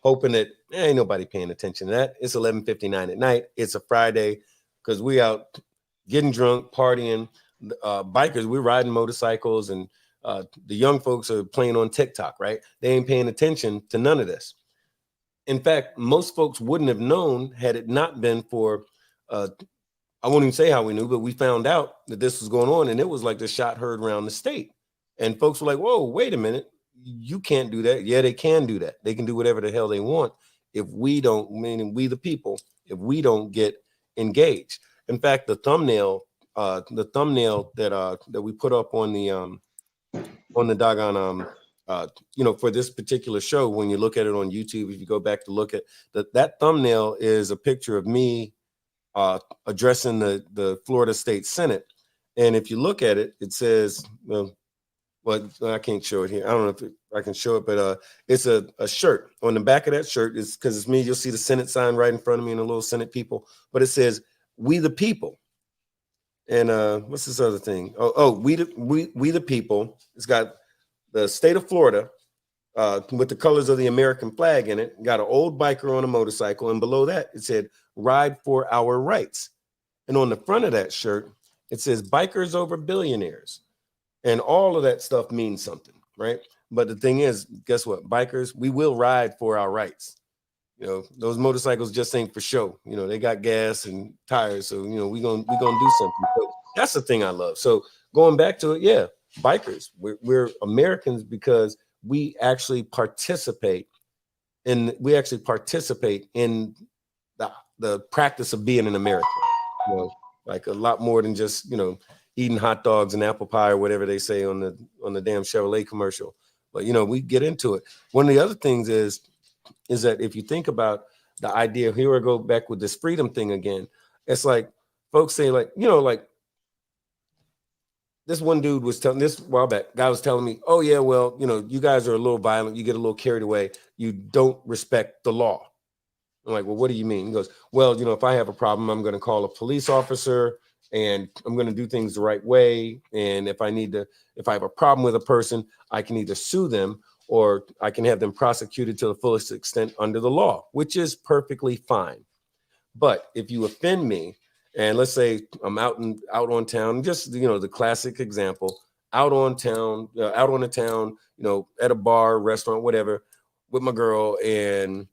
hoping that ain't nobody paying attention to that. It's 11:59 at night. It's a Friday because we out getting drunk, partying. Bikers, we're riding motorcycles, and the young folks are playing on TikTok, right? They ain't paying attention to none of this. In fact, most folks wouldn't have known had it not been for I won't even say how we knew, but we found out that this was going on, and it was like the shot heard around the state. And folks were like, whoa, wait a minute. You can't do that. Yeah, they can do that. They can do whatever the hell they want if we don't, meaning we the people, if we don't get engaged. In fact, the thumbnail that we put up on the doggone for this particular show, when you look at it on YouTube, if you go back to look at that thumbnail is a picture of me addressing the Florida State Senate. And if you look at it, it says, well, I can't show it here. I don't know if I can show it, but it's a shirt. On the back of that shirt is, because it's me, you'll see the Senate sign right in front of me and the little Senate people, but it says, "We the people." And what's this other thing? We the people. It's got the state of Florida with the colors of the American flag in it. Got an old biker on a motorcycle, and below that it said, "Ride for our rights." And on the front of that shirt, It says bikers over billionaires. And all of that stuff means something, right? But the thing is, guess what? Bikers, we will ride for our rights. You know, those motorcycles just ain't for show. You know, they got gas and tires. So, you know, we're gonna do something. So that's the thing I love. So going back to it, yeah, bikers. We're Americans because we actually participate in the practice of being an American. You know, like a lot more than just, you know, eating hot dogs and apple pie or whatever they say on the damn Chevrolet commercial. But, you know, we get into it. One of the other things is that if you think about the idea, here I go back with this freedom thing again. It's like folks say, like, you know, like this one dude was telling this a while back, guy was telling me, oh yeah, well, you know, you guys are a little violent, you get a little carried away, you don't respect the law. I'm like, well, what do you mean? He goes, well, you know, if I have a problem, I'm going to call a police officer and I'm going to do things the right way. And if I have a problem with a person, I can either sue them or I can have them prosecuted to the fullest extent under the law, which is perfectly fine. But if you offend me, and let's say I'm out on town, just, you know, the classic example, out on the town, you know, at a bar, restaurant, whatever, with my girl, and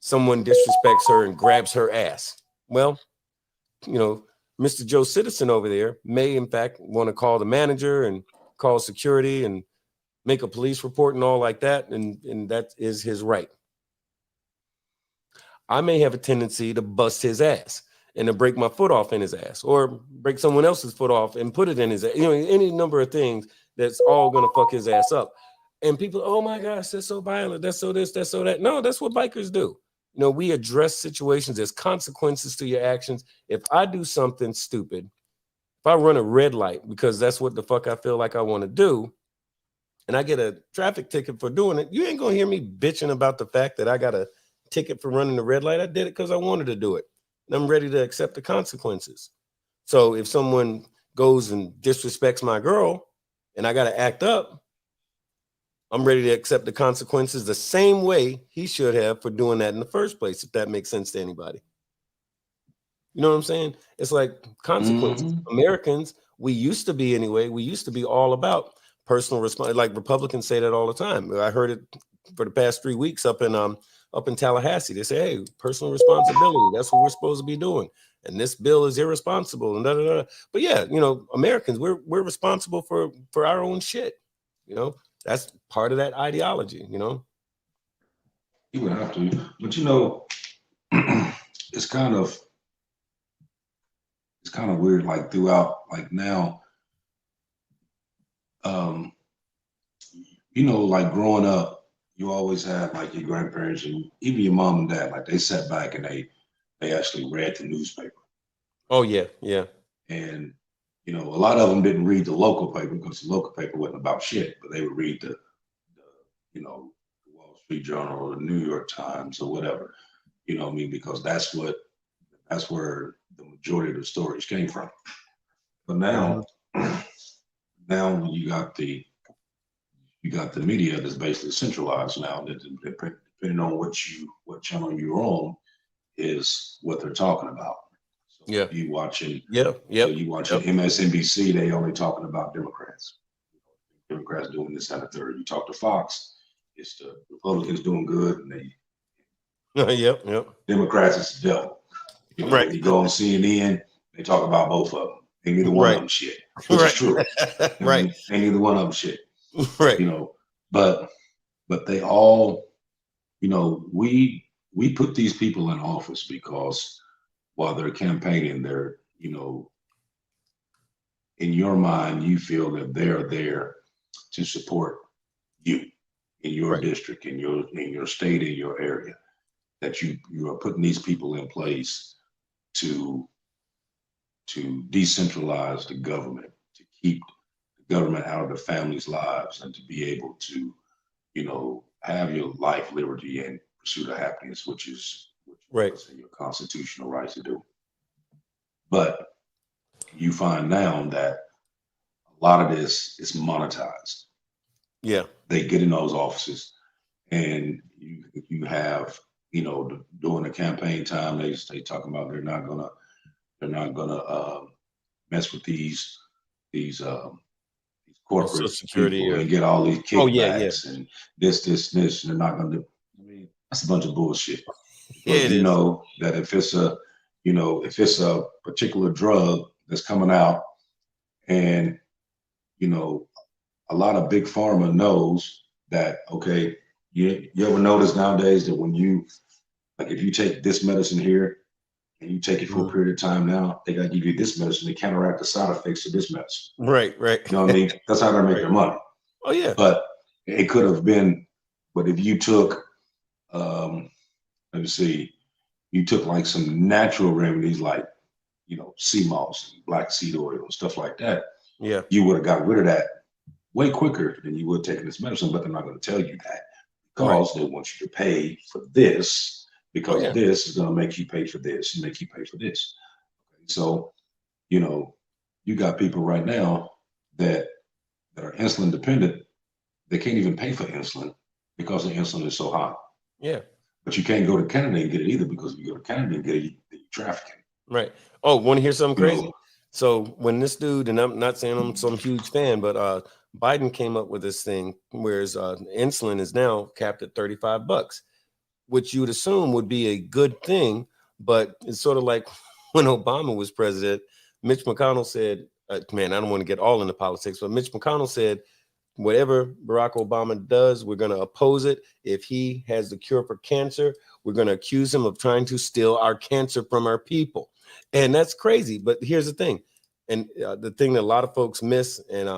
someone disrespects her and grabs her ass. Well, you know, Mr. Joe Citizen over there may in fact want to call the manager and call security and make a police report and all like that. And that is his right. I may have a tendency to bust his ass and to break my foot off in his ass or break someone else's foot off and put it in his ass. You know, any number of things that's all going to fuck his ass up. And people, oh my gosh, that's so violent. That's so this, that's so that. No, that's what bikers do. You know, we address situations. There's consequences to your actions. If I do something stupid, if I run a red light because that's what the fuck I feel like I want to do, and I get a traffic ticket for doing it, you ain't gonna hear me bitching about the fact that I got a ticket for running the red light. I did it because I wanted to do it. And I'm ready to accept the consequences. So if someone goes and disrespects my girl and I got to act up, I'm ready to accept the consequences the same way he should have for doing that in the first place, if that makes sense to anybody. You know what I'm saying? It's like consequences. Mm-hmm. Americans, we used to be all about personal responsibility. Like Republicans say that all the time. I heard it for the past 3 weeks up in Tallahassee. They say, hey, personal responsibility, that's what we're supposed to be doing. And this bill is irresponsible and da da da. But yeah, you know, Americans, we're responsible for our own shit. You know, that's part of that ideology, you know. You would have to, but you know, it's kind of weird, like throughout, like now, you know, like growing up, you always had like your grandparents and even your mom and dad, like they sat back and they actually read the newspaper. Oh yeah, yeah. And you know, a lot of them didn't read the local paper because the local paper wasn't about shit, but they would read the you know, the Wall Street Journal or the New York Times or whatever. You know what I mean? Because that's where the majority of the stories came from. But now, now you got the media that's basically centralized now. That depending on what channel you're on, is what they're talking about. So yeah, you watching. Yeah, yeah. So you watching MSNBC, they only talking about Democrats. Democrats doing this and a third. You talk to Fox, it's the Republicans doing good, and they. Yep. Democrats is the devil. You know, right. You go on CNN, they talk about both of them. Ain't neither one of them shit. Which is true. Right. Ain't neither one of them shit. Right. You know, but they all, you know, we put these people in office because while they're campaigning, they're, you know, in your mind, you feel that they're there to support you in your district, in your state, in your area. That you are putting these people in place to decentralize the government, to keep the government out of the families' lives, and to be able to, you know, have your life, liberty, and pursuit of happiness, which is in your constitutional right to do. But you find now that a lot of this is monetized. Yeah, they get in those offices, and you have, you know, during the campaign time, they talking about they're not gonna mess with these corporate security people and get all these kickbacks and this, and they're not going to. I mean, that's a bunch of bullshit. Yeah, But know that if it's a particular drug that's coming out, and a lot of big pharma knows that. Okay, you ever notice nowadays that when you if you take this medicine here and you take it for a period of time, now they got to give you this medicine to counteract the side effects of this medicine. Right. You know what I mean? That's how they make their money. Oh yeah. But it could have been. But if you took, let me see, you took like some natural remedies like, sea moss, black seed oil, and stuff like that. Yeah. You would have got rid of that way quicker than you would taking this medicine, but they're not going to tell you that because they want you to pay for this. Because this is going to make you pay for this and make you pay for this. Okay. So, you got people right now that are insulin dependent. They can't even pay for insulin because the insulin is so high. Yeah. But you can't go to Canada and get it either, because if you go to Canada and get it, you're trafficking. Right. Oh, want to hear something crazy? So when this dude, and I'm not saying I'm some huge fan, but Biden came up with this thing, whereas insulin is now capped at $35. Which you would assume would be a good thing, but it's sort of like when Obama was president, Mitch McConnell said, man, I don't want to get all into politics, but Mitch McConnell said, whatever Barack Obama does, we're going to oppose it. If he has the cure for cancer, we're going to accuse him of trying to steal our cancer from our people. And that's crazy. But here's the thing. And the thing that a lot of folks miss, and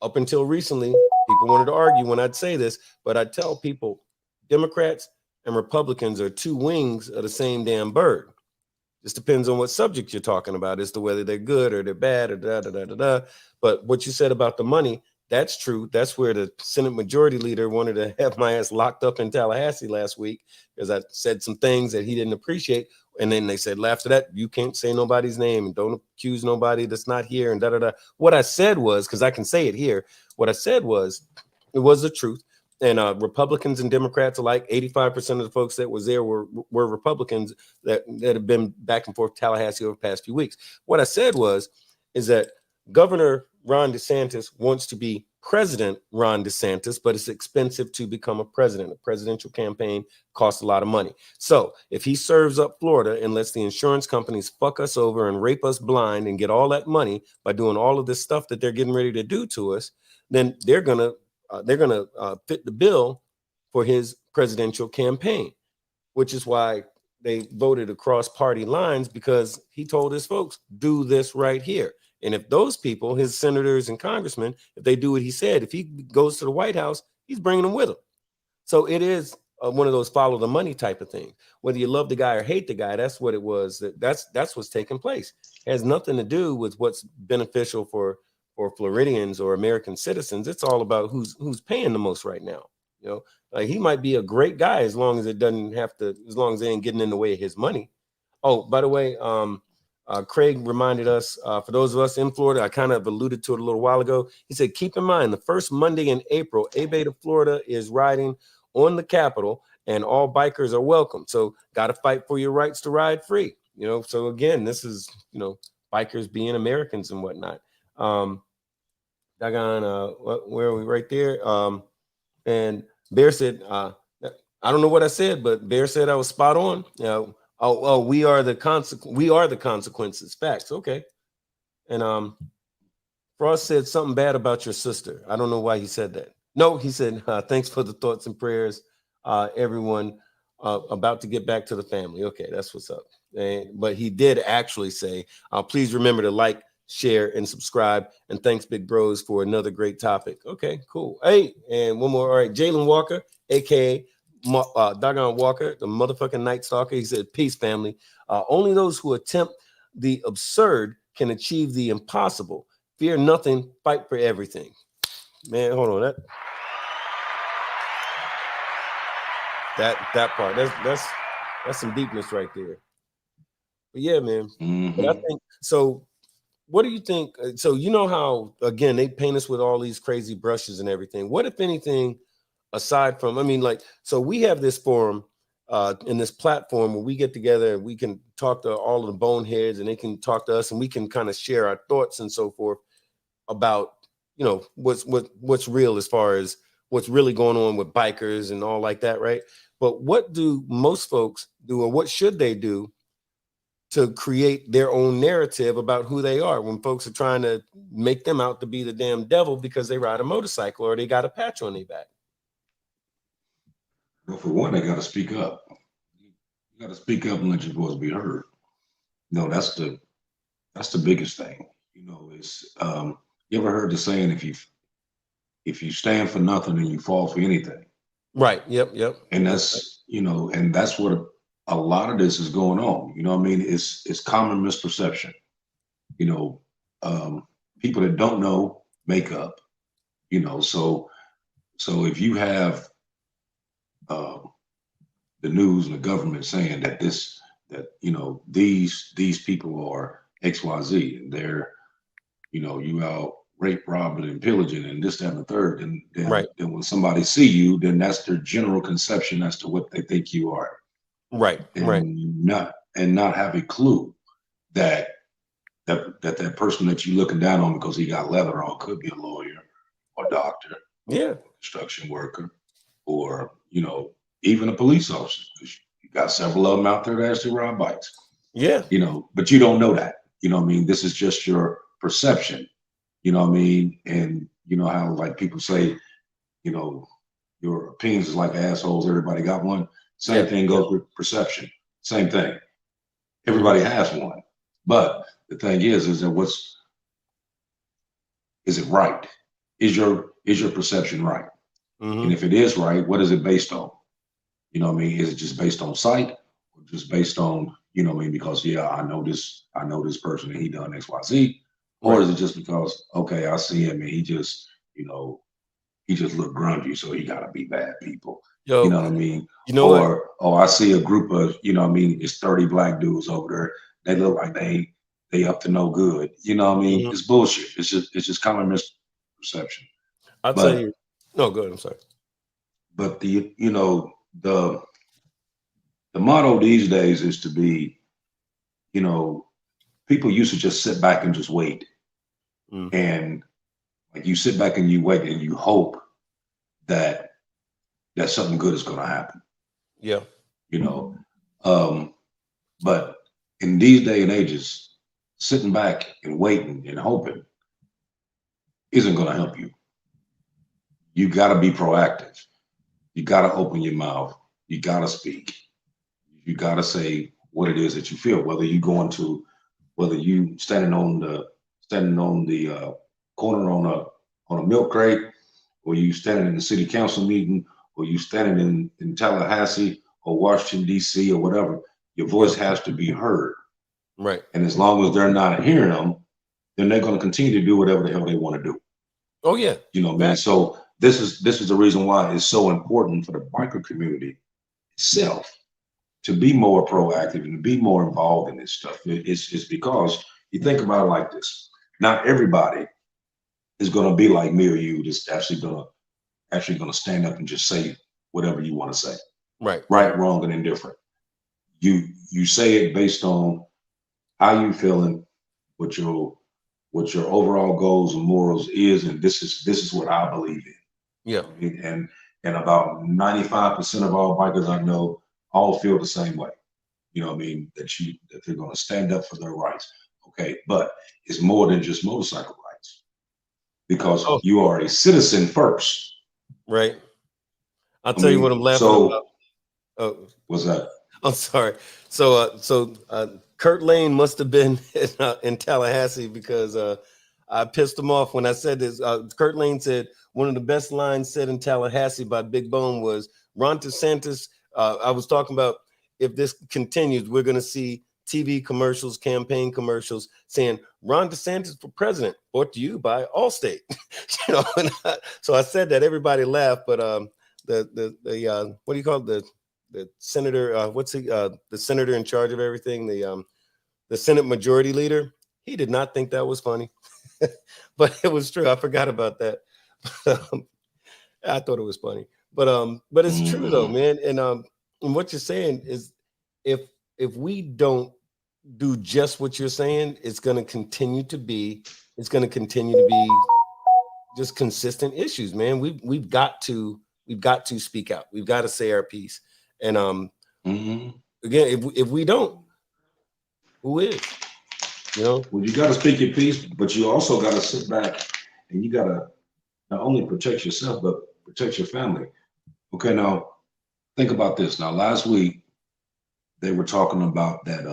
up until recently, people wanted to argue when I'd say this, but I tell people, Democrats and Republicans are two wings of the same damn bird. Just depends on what subject you're talking about as to whether they're good or they're bad or da. But what you said about the money, that's true. That's where the Senate Majority Leader wanted to have my ass locked up in Tallahassee last week because I said some things that he didn't appreciate. And then they said, after that, you can't say nobody's name and don't accuse nobody that's not here and da. What I said was, because I can say it here, what I said was, it was the truth. And Republicans and Democrats alike, 85% of the folks that was there were Republicans that have been back and forth Tallahassee over the past few weeks. What I said is that Governor Ron DeSantis wants to be President Ron DeSantis, but it's expensive to become a president. A presidential campaign costs a lot of money. So if he serves up Florida and lets the insurance companies fuck us over and rape us blind and get all that money by doing all of this stuff that they're getting ready to do to us, then they're gonna fit the bill for his presidential campaign, which is why they voted across party lines, because he told his folks, do this right here. And if those people, his senators and congressmen, if they do what he said, if he goes to the White House, he's bringing them with him. So it is one of those follow the money type of things. Whether you love the guy or hate the guy, that's what it was. That's what's taking place. It has nothing to do with what's beneficial for Floridians or American citizens. It's all about who's paying the most right now. Like he might be a great guy as long as it doesn't have to, as long as they ain't getting in the way of his money. Oh, by the way, Craig reminded us, for those of us in Florida, I kind of alluded to it a little while ago. He said, keep in mind, the first Monday in April, A-Beta Florida is riding on the Capitol, and all bikers are welcome. So got to fight for your rights to ride free. So again, this is, bikers being Americans and whatnot. Where are we? Right there. And Bear said, I don't know what I said, but Bear said I was spot on. We are the consequences. Facts. Okay. And Frost said something bad about your sister. I don't know why he said that. No, he said, thanks for the thoughts and prayers, everyone, about to get back to the family. Okay, that's what's up. But he did actually say, please remember to like, share, and subscribe. And thanks, Big Bros, for another great topic. Okay, cool. Hey, and one more. All right, Jalen Walker, aka Doggone Walker, the motherfucking Night Stalker. He said, peace, family. Only those who attempt the absurd can achieve the impossible. Fear nothing, fight for everything. Man, hold on. That part. That's some deepness right there. But yeah, man. Mm-hmm. But I think so. What do you think? So you know how, again, they paint us with all these crazy brushes and everything. What, if anything, aside from, so we have this forum in this platform where we get together and we can talk to all of the boneheads, and they can talk to us, and we can kind of share our thoughts and so forth about, you know, what's real as far as what's really going on with bikers and all like that, right? But what do most folks do, or what should they do to create their own narrative about who they are when folks are trying to make them out to be the damn devil because they ride a motorcycle or they got a patch on their back? Well, for one, they got to speak up. You got to speak up and let your voice be heard. No, that's the biggest thing. You know, it's you ever heard the saying, if you stand for nothing, then you fall for anything. Right. Yep. And that's, you know, and that's what a lot of this is going on. You know what I mean? It's common misperception. You know, people that don't know make up. You know, so if you have the news and the government saying that you know, these people are XYZ and they're, you know, you out rape, robbing, and pillaging, and this, that, and the third, then when somebody see you, then that's their general conception as to what they think you are. Right. And not have a clue that person that you're looking down on because he got leather on could be a lawyer or doctor, yeah, construction worker, or, you know, even a police officer. You got several of them out there that actually ride bikes. Yeah. You know, but you don't know that. You know what I mean? This is just your perception. You know what I mean? And you know how, like, people say, you know, your opinions is like assholes. Everybody got one. Same thing goes with perception. Same thing. Everybody has one. But the thing is that is it right? Is your perception right? And if it is right, what is it based on? You know what I mean? Is it just based on sight, or just based on, you know what I mean, because I know this person and he done XYZ, or is it just because, okay, I see him and he just, you know, he just look grungy, so he gotta be bad people. Yo, you know what I mean? You know or I see a group of, you know what I mean, it's 30 black dudes over there. They look like they up to no good. You know what I mean? It's bullshit. It's just common misperception. I'll tell you. No, go ahead. I'm sorry. But the motto these days is to be, you know, people used to just sit back and just wait. And like, you sit back and you wait and you hope that something good is going to happen. Yeah. You know, but in these day and ages, sitting back and waiting and hoping isn't going to help you. You got to be proactive. You got to open your mouth. You got to speak. You got to say what it is that you feel, whether you standing on the corner on a milk crate, or you standing in the city council meeting, or you standing in Tallahassee or Washington, D.C. or whatever. Your voice has to be heard. Right. And as long as they're not hearing them, then they're going to continue to do whatever the hell they want to do. Oh yeah. You know what I mean? So this is the reason why it's so important for the biker community itself to be more proactive and to be more involved in this stuff. It's because you think about it like this. Not everybody is going to be like me or you, just actually going to stand up and just say whatever you want to say. Right, wrong, and indifferent. You say it based on how you feeling, what your overall goals and morals is, and this is what I believe in. Yeah. And about 95% of all bikers I know all feel the same way. You know what I mean? That they're going to stand up for their rights. Okay, but it's more than just motorcycle rights, because you are a citizen first. Right. I'll tell you what I'm laughing about. Oh, what's that? I'm sorry. So Kurt Lane must have been in Tallahassee, because I pissed him off when I said this. Kurt Lane said one of the best lines said in Tallahassee by Big Bone was, Ron DeSantis, I was talking about, if this continues, we're going to see TV commercials, campaign commercials saying Ron DeSantis for president, brought to you by Allstate. You know, so I said that, everybody laughed, but the what do you call it? The senator, the senator in charge of everything, the Senate Majority Leader, he did not think that was funny. But it was true. I forgot about that. I thought it was funny, but it's true though, man. And what you're saying is, if we don't do just what you're saying, it's going to continue to be just consistent issues, man. We've got to speak out. We've got to say our piece. And again, if we don't, who is? You know, well, you got to speak your piece, but you also got to sit back and you got to not only protect yourself, but protect your family. Okay, now think about this. Now, last week they were talking about that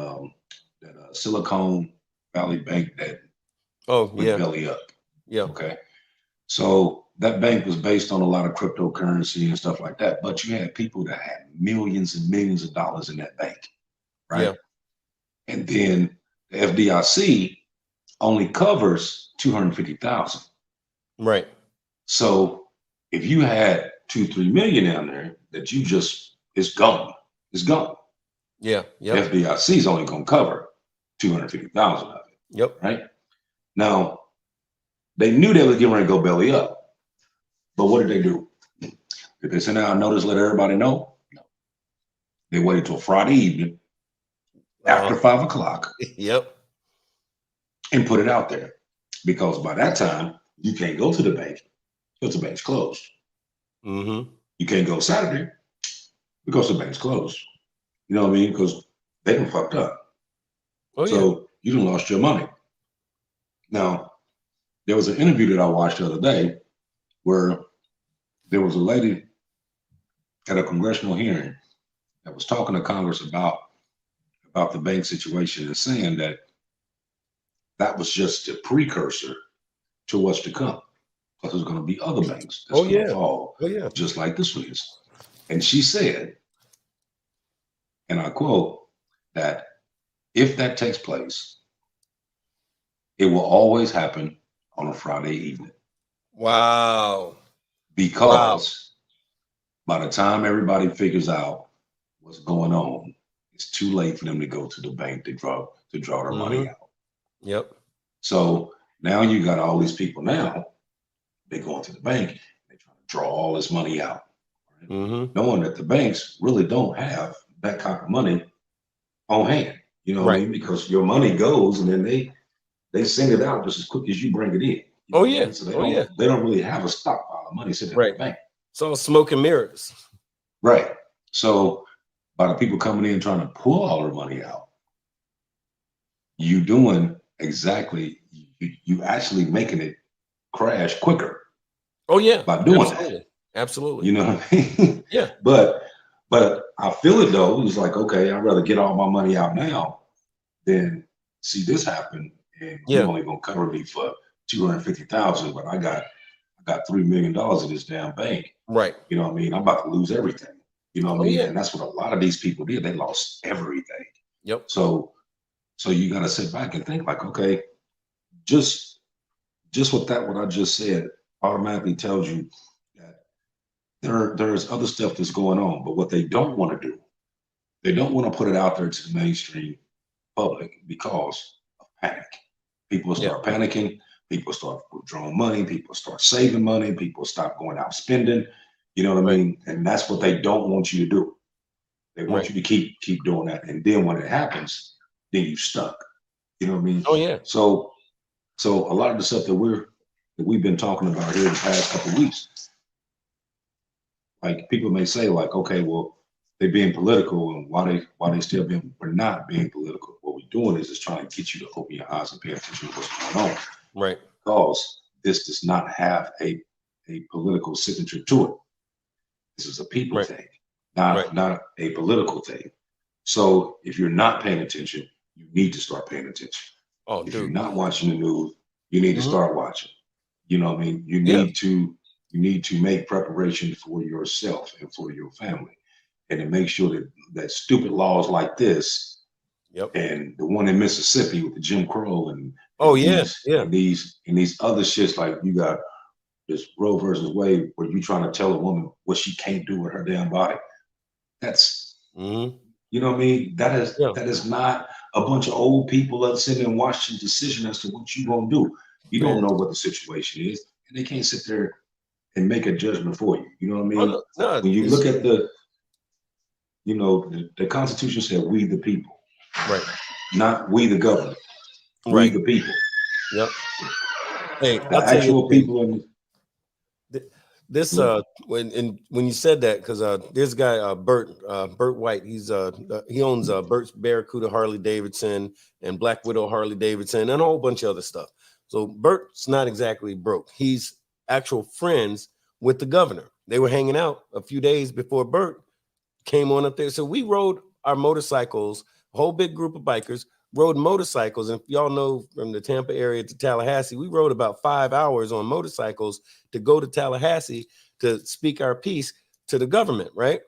Silicon Valley Bank that went belly up. Yeah. Okay. So that bank was based on a lot of cryptocurrency and stuff like that. But you had people that had millions and millions of dollars in that bank, right? Yeah. And then the FDIC only covers 250,000. Right. So if you had 2-3 million down there that you just, it's gone. It's gone. Yeah. Yep. FDIC is only going to cover 250,000 of it. Yep. Right. Now, they knew they was getting ready to go belly up. But what did they do? Did they send out a notice, let everybody know? No. They waited till Friday evening after 5 o'clock. Yep. And put it out there. Because by that time, you can't go to the bank because the bank's closed. Mm-hmm. You can't go Saturday because the bank's closed. You know what I mean? Because they done fucked up. Oh, so you done lost your money. Now, there was an interview that I watched the other day where there was a lady at a congressional hearing that was talking to Congress about the bank situation and saying that that was just a precursor to what's to come. Because there's going to be other banks that's going to fall just like this one is. And she said, and I quote, that if that takes place, it will always happen on a Friday evening. Wow. Because by the time everybody figures out what's going on, it's too late for them to go to the bank to draw their money out. Yep. So now you got all these people now, they go into the bank, they try to draw all this money out. Right? Knowing that the banks really don't have that kind of money on hand. You know what I mean? Because your money goes and then they send it out just as quick as you bring it in. You know? So they don't really have a stockpile of money sitting in the bank. It's all smoke and mirrors. Right. So by the people coming in trying to pull all their money out, you doing exactly, you actually making it crash quicker. Oh yeah. By doing that. Absolutely. You know what I mean? Yeah. But I feel it though. It's like, okay, I'd rather get all my money out now than see this happen. And you're only gonna cover me for 250,000, but I got $3 million in this damn bank. Right. You know what I mean? I'm about to lose everything. You know what I mean? And that's what a lot of these people did. They lost everything. Yep. So you got to sit back and think like, okay, just what I just said automatically tells you that there's other stuff that's going on. But what they don't want to do, they don't want to put it out there to the mainstream public because of panic. People start panicking. People start withdrawing money. People start saving money. People stop going out spending. You know what I mean? And that's what they don't want you to do. They want you to keep doing that. And then when it happens, then you stuck. You know what I mean? Oh yeah. So a lot of the stuff that we've been talking about here the past couple of weeks, like people may say like, okay, well, they're being political, and why they still being, we're not being political. What we're doing is just trying to get you to open your eyes and pay attention to what's going on. Right. Because this does not have a political signature to it. This is a people thing, not a political thing. So if you're not paying attention, you need to start paying attention. Oh, if you're not watching the news, you need to start watching. You know what I mean? You need to make preparation for yourself and for your family, and to make sure that stupid laws like this, and the one in Mississippi with the Jim Crow and these other shits, like you got this Roe versus Wade, where you trying to tell a woman what she can't do with her damn body. That's you know what I mean? That is not a bunch of old people that sitting and watching the decision as to what you gonna do. You don't know what the situation is, and they can't sit there and make a judgment for you. You know what I mean? When you look at the Constitution said we the people. Right. not we the government. Right. We the people. Yep. Hey, the actual people in this when you said that, because this guy Bert White, he owns Bert's Barracuda Harley-Davidson and Black Widow Harley-Davidson and a whole bunch of other stuff. So Bert's not exactly broke. He's actual friends with the governor. They were hanging out a few days before Bert came on up there. So we rode our motorcycles, a whole big group of bikers rode motorcycles. And if y'all know, from the Tampa area to Tallahassee, we rode about 5 hours on motorcycles to go to Tallahassee to speak our piece to the government, right?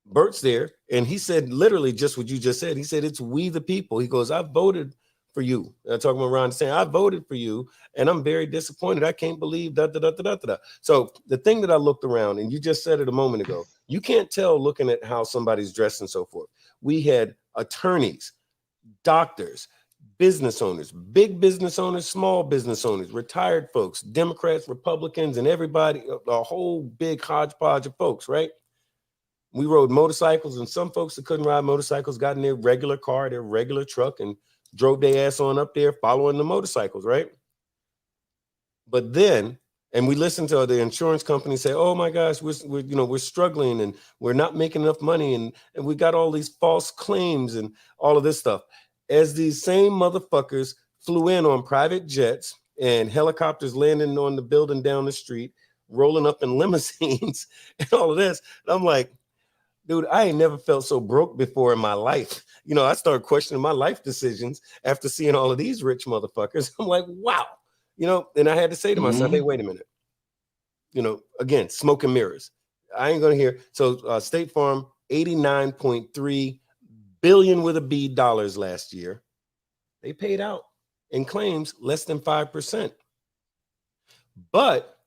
Bert's there, and he said literally just what you just said. He said, it's we the people. He goes, I voted for you. I'm talking about Ron saying, I voted for you, and I'm very disappointed. I can't believe da da da da da da. So the thing that I looked around, and you just said it a moment ago, you can't tell looking at how somebody's dressed and so forth. We had attorneys, doctors, business owners, big business owners, small business owners, retired folks, Democrats, Republicans, and everybody, a whole big hodgepodge of folks, right? We rode motorcycles, and some folks that couldn't ride motorcycles got in their regular car, their regular truck, and drove their ass on up there following the motorcycles, right? But then, and we listened to the insurance company say, oh my gosh, we're struggling and we're not making enough money, and we got all these false claims and all of this stuff. As these same motherfuckers flew in on private jets and helicopters landing on the building down the street, rolling up in limousines and all of this, and I'm like, dude, I ain't never felt so broke before in my life. You know, I started questioning my life decisions after seeing all of these rich motherfuckers. I'm like, wow. You know, and I had to say to myself, hey, wait a minute. You know, again, smoke and mirrors. I ain't going to hear. So State Farm, 89.3 billion with a B dollars last year. They paid out in claims less than 5%. But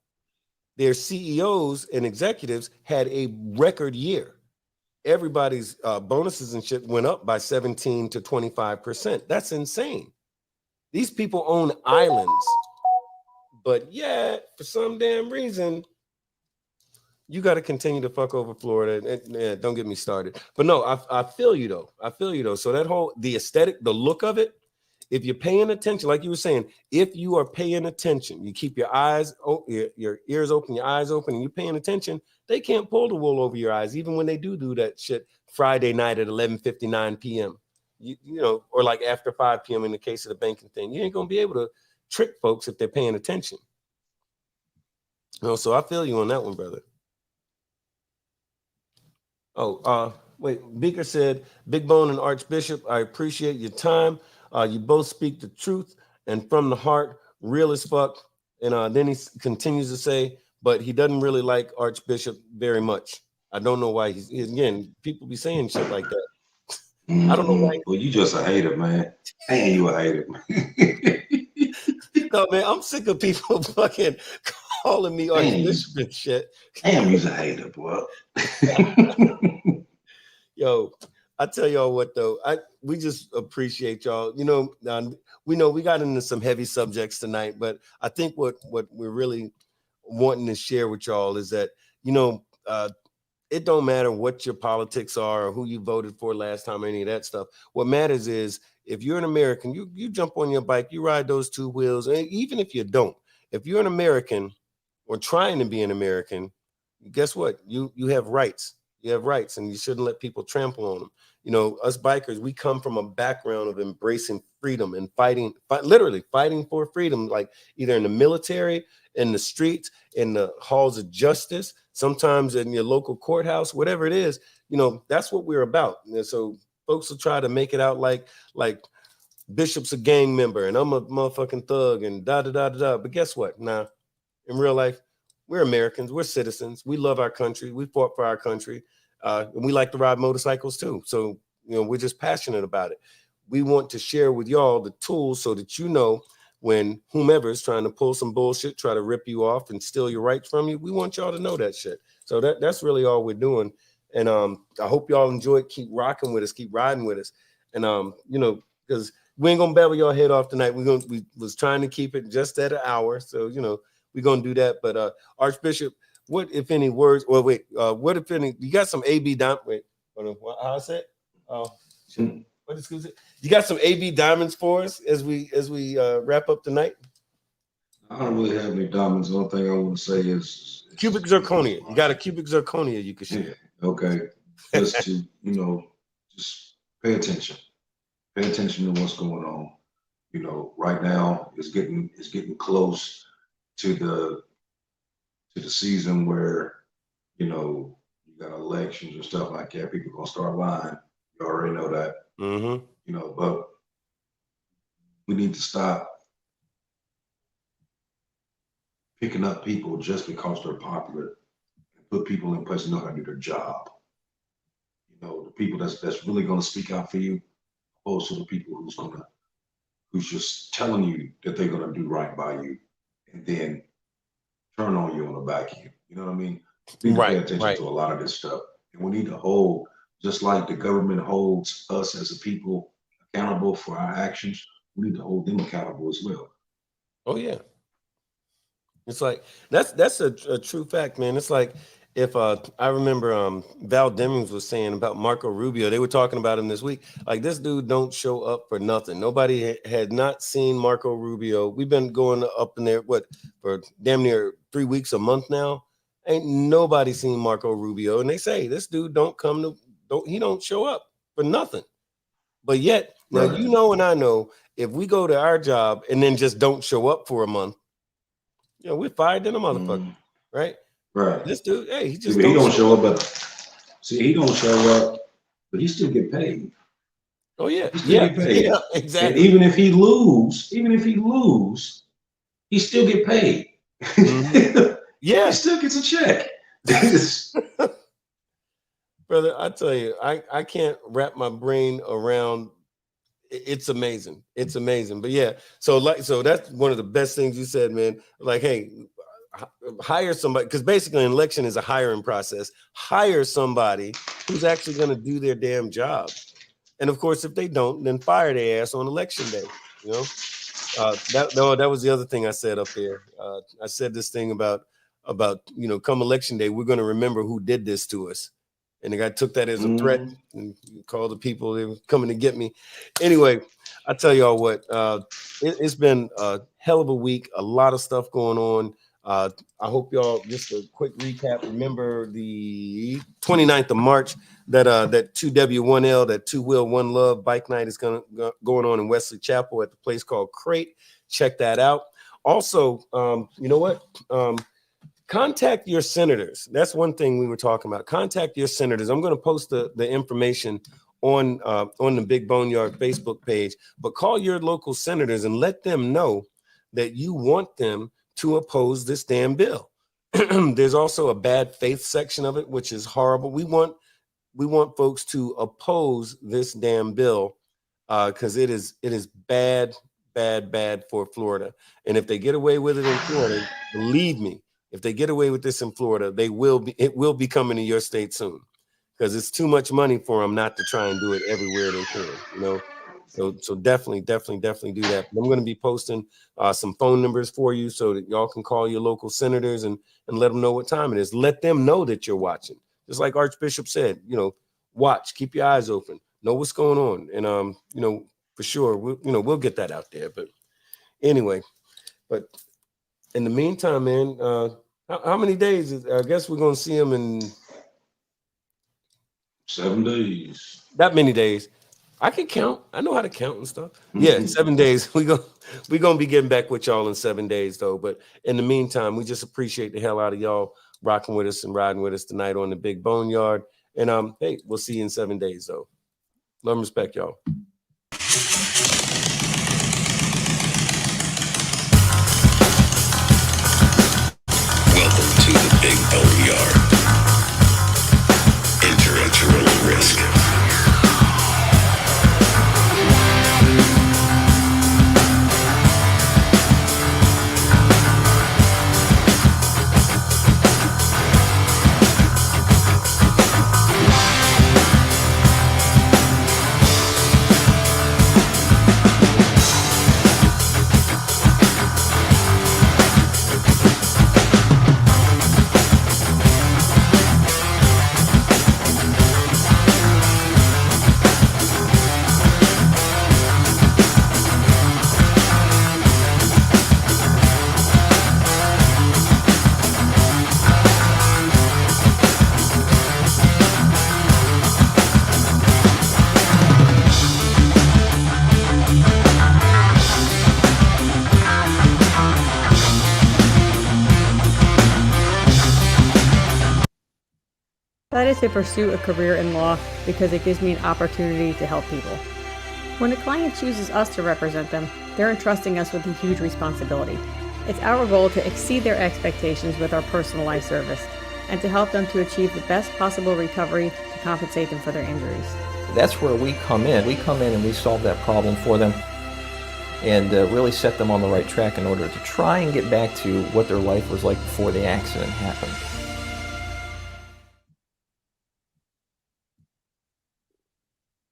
their CEOs and executives had a record year. Everybody's bonuses and shit went up by 17 to 25%. That's insane. These people own islands. But yeah, for some damn reason, you got to continue to fuck over Florida. And don't get me started. But no, I feel you though. I feel you though. So that whole, the aesthetic, the look of it, if you're paying attention, like you were saying, if you are paying attention, you keep your eyes, your ears open, your eyes open, and you're paying attention, they can't pull the wool over your eyes, even when they do that shit Friday night at 11:59 p.m. You know, or like after 5 p.m. in the case of the banking thing. You ain't going to be able to trick folks if they're paying attention. You know, so I feel you on that one, brother. Oh, wait, Beaker said, Big Bone and Archbishop, I appreciate your time. You both speak the truth and from the heart, real as fuck. And then he continues to say, but he doesn't really like Archbishop very much. I don't know why again, people be saying shit like that. I don't know why. Well, you just a hater, man. Ain't you a hater, man? No, man, I'm sick of people fucking calling me Archbishop and shit. Damn, you's a hater, boy. Yo, I tell y'all what though, we just appreciate y'all. You know, we know we got into some heavy subjects tonight, but I think what we're really wanting to share with y'all is that, you know, it don't matter what your politics are or who you voted for last time or any of that stuff. What matters is if you're an American, you jump on your bike, you ride those two wheels, and even if you don't, if you're an American or trying to be an American, guess what? You have rights. You have rights, and you shouldn't let people trample on them. You know, us bikers, we come from a background of embracing freedom and literally fighting for freedom, like either in the military, in the streets, in the halls of justice, sometimes in your local courthouse, whatever it is. You know, that's what we're about. And so folks will try to make it out like Bishop's a gang member and I'm a motherfucking thug and da da da da da. But guess what? Nah, in real life, we're Americans. We're citizens. We love our country. We fought for our country. And we like to ride motorcycles too. So, you know, we're just passionate about it. We want to share with y'all the tools so that, you know, when whomever is trying to pull some bullshit, try to rip you off and steal your rights from you, we want y'all to know that shit. So that's really all we're doing. And I hope y'all enjoy it. Keep rocking with us. Keep riding with us. And, you know, because we ain't going to babble your head off tonight. We was trying to keep it just at an hour. So, you know, we're going to do that. But Archbishop, what, if any, words? Well, wait, what, if any, you got some AB down? Wait, how's that? Oh, shit. You got some AB diamonds for us as we wrap up tonight? I don't really have any diamonds. The only thing I want to say is cubic zirconia. You got a cubic zirconia you can share. Yeah, okay. Just to, just pay attention. Pay attention to what's going on. Right now it's getting close to the season where, you got elections and stuff like that. People gonna start lying. You already know that. Mm-hmm. But we need to stop picking up people just because they're popular and put people in place to know how to do their job. The people that's really gonna speak out for you, opposed to the people who's just telling you that they're gonna do right by you and then turn on you on the back end. You know what I mean? We need to pay attention to a lot of this stuff. And we need to hold, just like the government holds us as a people accountable for our actions, we need to hold them accountable as well. Oh yeah. It's like that's a true fact, man. It's like if I remember Val Demings was saying about Marco Rubio, they were talking about him this week. Like, this dude don't show up for nothing. Nobody had not seen Marco Rubio. We've been going up in there for damn near 3 weeks, a month now. Ain't nobody seen Marco Rubio, and they say this dude he don't show up for nothing. But yet, now and I know if we go to our job and then just don't show up for a month, we're fired in a motherfucker, right? Right. This dude, hey, he don't show up, he don't show up, but he still get paid. Oh yeah, get paid. Yeah, exactly. And even if he lose, he still get paid. Mm-hmm. Yeah, he still gets a check. Brother, I tell you, I can't wrap my brain around. It's amazing. It's amazing. But yeah, so that's one of the best things you said, man. Like, hey, hire somebody, because basically an election is a hiring process. Hire somebody who's actually going to do their damn job. And of course, if they don't, then fire their ass on election day. That was the other thing I said up there. I said this thing about come election day, we're going to remember who did this to us. And the guy took that as a threat and called the people they were coming to get me. Anyway, I tell y'all what, it's been a hell of a week, a lot of stuff going on. I hope y'all, just a quick recap, remember the 29th of March, that 2W1L, that Two Wheel One Love bike night is going on in Wesley Chapel at the place called Crate. Check that out. Also, you know what? Contact your senators. That's one thing we were talking about. Contact your senators. I'm going to post the information on the Big BoneYard Facebook page, but call your local senators and let them know that you want them to oppose this damn bill. There's also a bad faith section of it, which is horrible. We want folks to oppose this damn bill because it is bad for Florida. And if they get away with it in Florida, believe me, if they get away with this in Florida, it will be coming to your state soon, because it's too much money for them not to try and do it everywhere they can, So definitely do that. I'm going to be posting some phone numbers for you so that y'all can call your local senators and let them know what time it is. Let them know that you're watching. Just like Archbishop said, watch, keep your eyes open, know what's going on. And, for sure, we'll get that out there. But anyway, in the meantime, man, how many days? I guess we're going to see him in 7 days. That many days. I can count. I know how to count and stuff. Yeah, 7 days. We're gonna be getting back with y'all in 7 days, though. But in the meantime, we just appreciate the hell out of y'all rocking with us and riding with us tonight on the Big BoneYard. And hey, we'll see you in 7 days, though. Love and respect, y'all. Welcome to the Big BoneYard. Enter at your own risk. decided to pursue a career in law because it gives me an opportunity to help people. When a client chooses us to represent them, they're entrusting us with a huge responsibility. It's our goal to exceed their expectations with our personalized service and to help them to achieve the best possible recovery to compensate them for their injuries. That's where we come in. We come in and we solve that problem for them and really set them on the right track in order to try and get back to what their life was like before the accident happened.